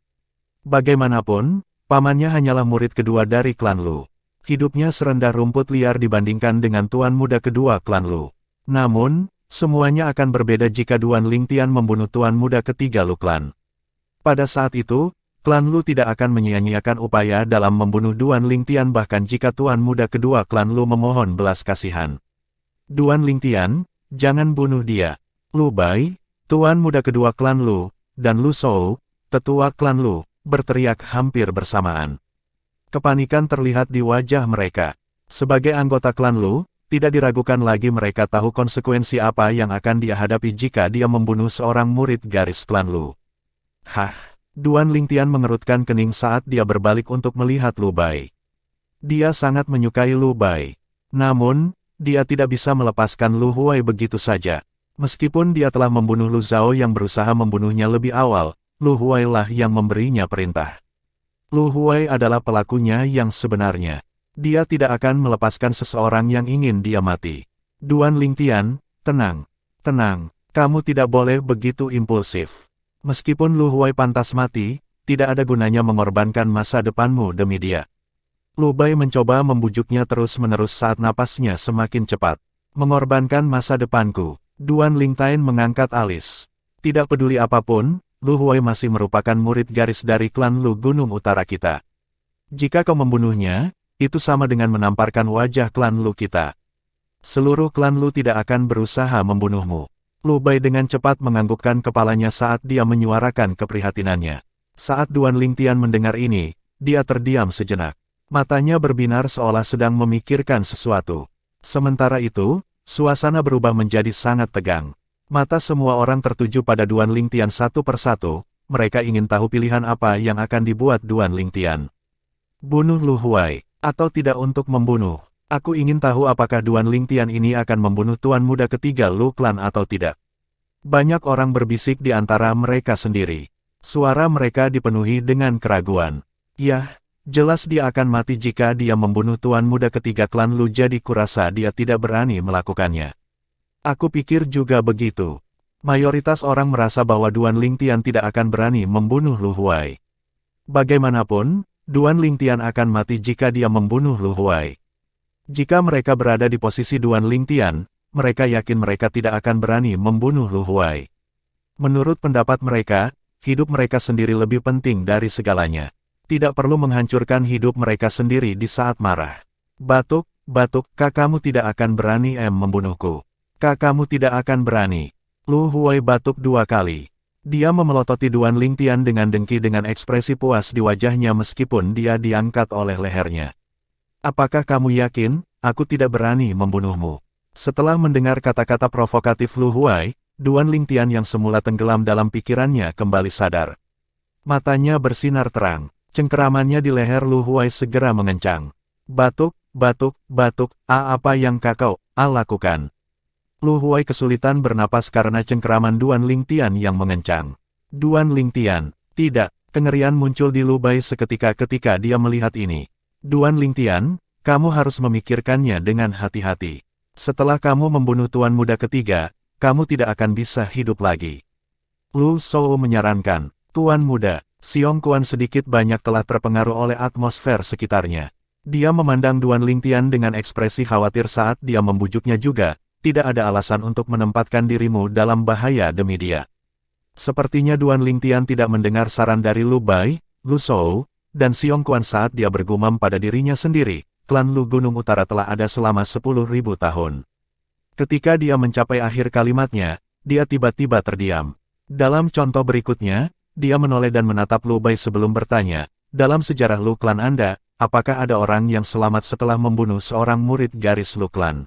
Bagaimanapun, pamannya hanyalah murid kedua dari Klan Lu. Hidupnya serendah rumput liar dibandingkan dengan Tuan Muda kedua Klan Lu. Namun, semuanya akan berbeda jika Duan Lingtian membunuh Tuan Muda ketiga Lu Klan. Pada saat itu, Klan Lu tidak akan menyia-nyiakan upaya dalam membunuh Duan Lingtian bahkan jika Tuan Muda kedua Klan Lu memohon belas kasihan. Duan Lingtian, jangan bunuh dia. Lu Bai, Tuan Muda kedua Klan Lu, dan Lu Shou, tetua Klan Lu, berteriak hampir bersamaan. Kepanikan terlihat di wajah mereka. Sebagai anggota Klan Lu, tidak diragukan lagi mereka tahu konsekuensi apa yang akan dia hadapi jika dia membunuh seorang murid garis Klan Lu. Hah, Duan Lingtian mengerutkan kening saat dia berbalik untuk melihat Lu Bai. Dia sangat menyukai Lu Bai. Namun, dia tidak bisa melepaskan Lu Huai begitu saja. Meskipun dia telah membunuh Lu Zhao yang berusaha membunuhnya lebih awal, Lu Huai lah yang memberinya perintah. Lu Huai adalah pelakunya yang sebenarnya. Dia tidak akan melepaskan seseorang yang ingin dia mati. Duan Lingtian, tenang. Tenang, kamu tidak boleh begitu impulsif. Meskipun Lu Huai pantas mati, tidak ada gunanya mengorbankan masa depanmu demi dia. Lu Bai mencoba membujuknya terus-menerus saat napasnya semakin cepat. Mengorbankan masa depanku. Duan Lingtian mengangkat alis. Tidak peduli apapun, Lu Huai masih merupakan murid garis dari Klan Lu Gunung Utara kita. Jika kau membunuhnya, itu sama dengan menamparkan wajah Klan Lu kita. Seluruh Klan Lu tidak akan berusaha membunuhmu. Lu Bai dengan cepat menganggukkan kepalanya saat dia menyuarakan keprihatinannya. Saat Duan Lingtian mendengar ini, dia terdiam sejenak. Matanya berbinar seolah sedang memikirkan sesuatu. Sementara itu, suasana berubah menjadi sangat tegang. Mata semua orang tertuju pada Duan Lingtian satu persatu, mereka ingin tahu pilihan apa yang akan dibuat Duan Lingtian. Bunuh Lu Huai, atau tidak untuk membunuh. Aku ingin tahu apakah Duan Lingtian ini akan membunuh Tuan Muda ketiga Lu Klan atau tidak. Banyak orang berbisik di antara mereka sendiri. Suara mereka dipenuhi dengan keraguan. Yah, jelas dia akan mati jika dia membunuh Tuan Muda ketiga Klan Lu, jadi kurasa dia tidak berani melakukannya. Aku pikir juga begitu. Mayoritas orang merasa bahwa Duan Lingtian tidak akan berani membunuh Lu Huai. Bagaimanapun, Duan Lingtian akan mati jika dia membunuh Lu Huai. Jika mereka berada di posisi Duan Lingtian, mereka yakin mereka tidak akan berani membunuh Lu Huai. Menurut pendapat mereka, hidup mereka sendiri lebih penting dari segalanya. Tidak perlu menghancurkan hidup mereka sendiri di saat marah. Batuk, kakakmu tidak akan berani membunuhku. Kakakmu tidak akan berani. Lu Huai batuk 2 kali. Dia memelototi Duan Lingtian dengan dengki dengan ekspresi puas di wajahnya meskipun dia diangkat oleh lehernya. Apakah kamu yakin, aku tidak berani membunuhmu? Setelah mendengar kata-kata provokatif Lu Huai, Duan Lingtian yang semula tenggelam dalam pikirannya kembali sadar. Matanya bersinar terang, cengkeramannya di leher Lu Huai segera mengencang. Batuk, apa yang kakak lakukan? Lu Huai kesulitan bernapas karena cengkeraman Duan Lingtian yang mengencang. Duan Lingtian, tidak, kengerian muncul di Lu Bai seketika ketika dia melihat ini. Duan Lingtian, kamu harus memikirkannya dengan hati-hati. Setelah kamu membunuh Tuan Muda ketiga, kamu tidak akan bisa hidup lagi. Lu Shou menyarankan, Tuan Muda, Xiong Quan sedikit banyak telah terpengaruh oleh atmosfer sekitarnya. Dia memandang Duan Lingtian dengan ekspresi khawatir saat dia membujuknya juga. Tidak ada alasan untuk menempatkan dirimu dalam bahaya demi dia. Sepertinya Duan Lingtian tidak mendengar saran dari Lu Bai, Lu Shou, dan Xiong Quan saat dia bergumam pada dirinya sendiri, klan Lu Gunung Utara telah ada selama 10.000 tahun. Ketika dia mencapai akhir kalimatnya, dia tiba-tiba terdiam. Dalam contoh berikutnya, dia menoleh dan menatap Lu Bai sebelum bertanya, dalam sejarah Lu klan Anda, apakah ada orang yang selamat setelah membunuh seorang murid garis Lu klan?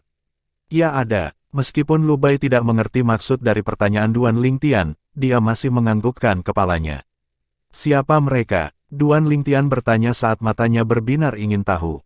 Ya ada, meskipun Lu Bai tidak mengerti maksud dari pertanyaan Duan Lingtian, dia masih menganggukkan kepalanya. Siapa mereka? Duan Lingtian bertanya saat matanya berbinar ingin tahu.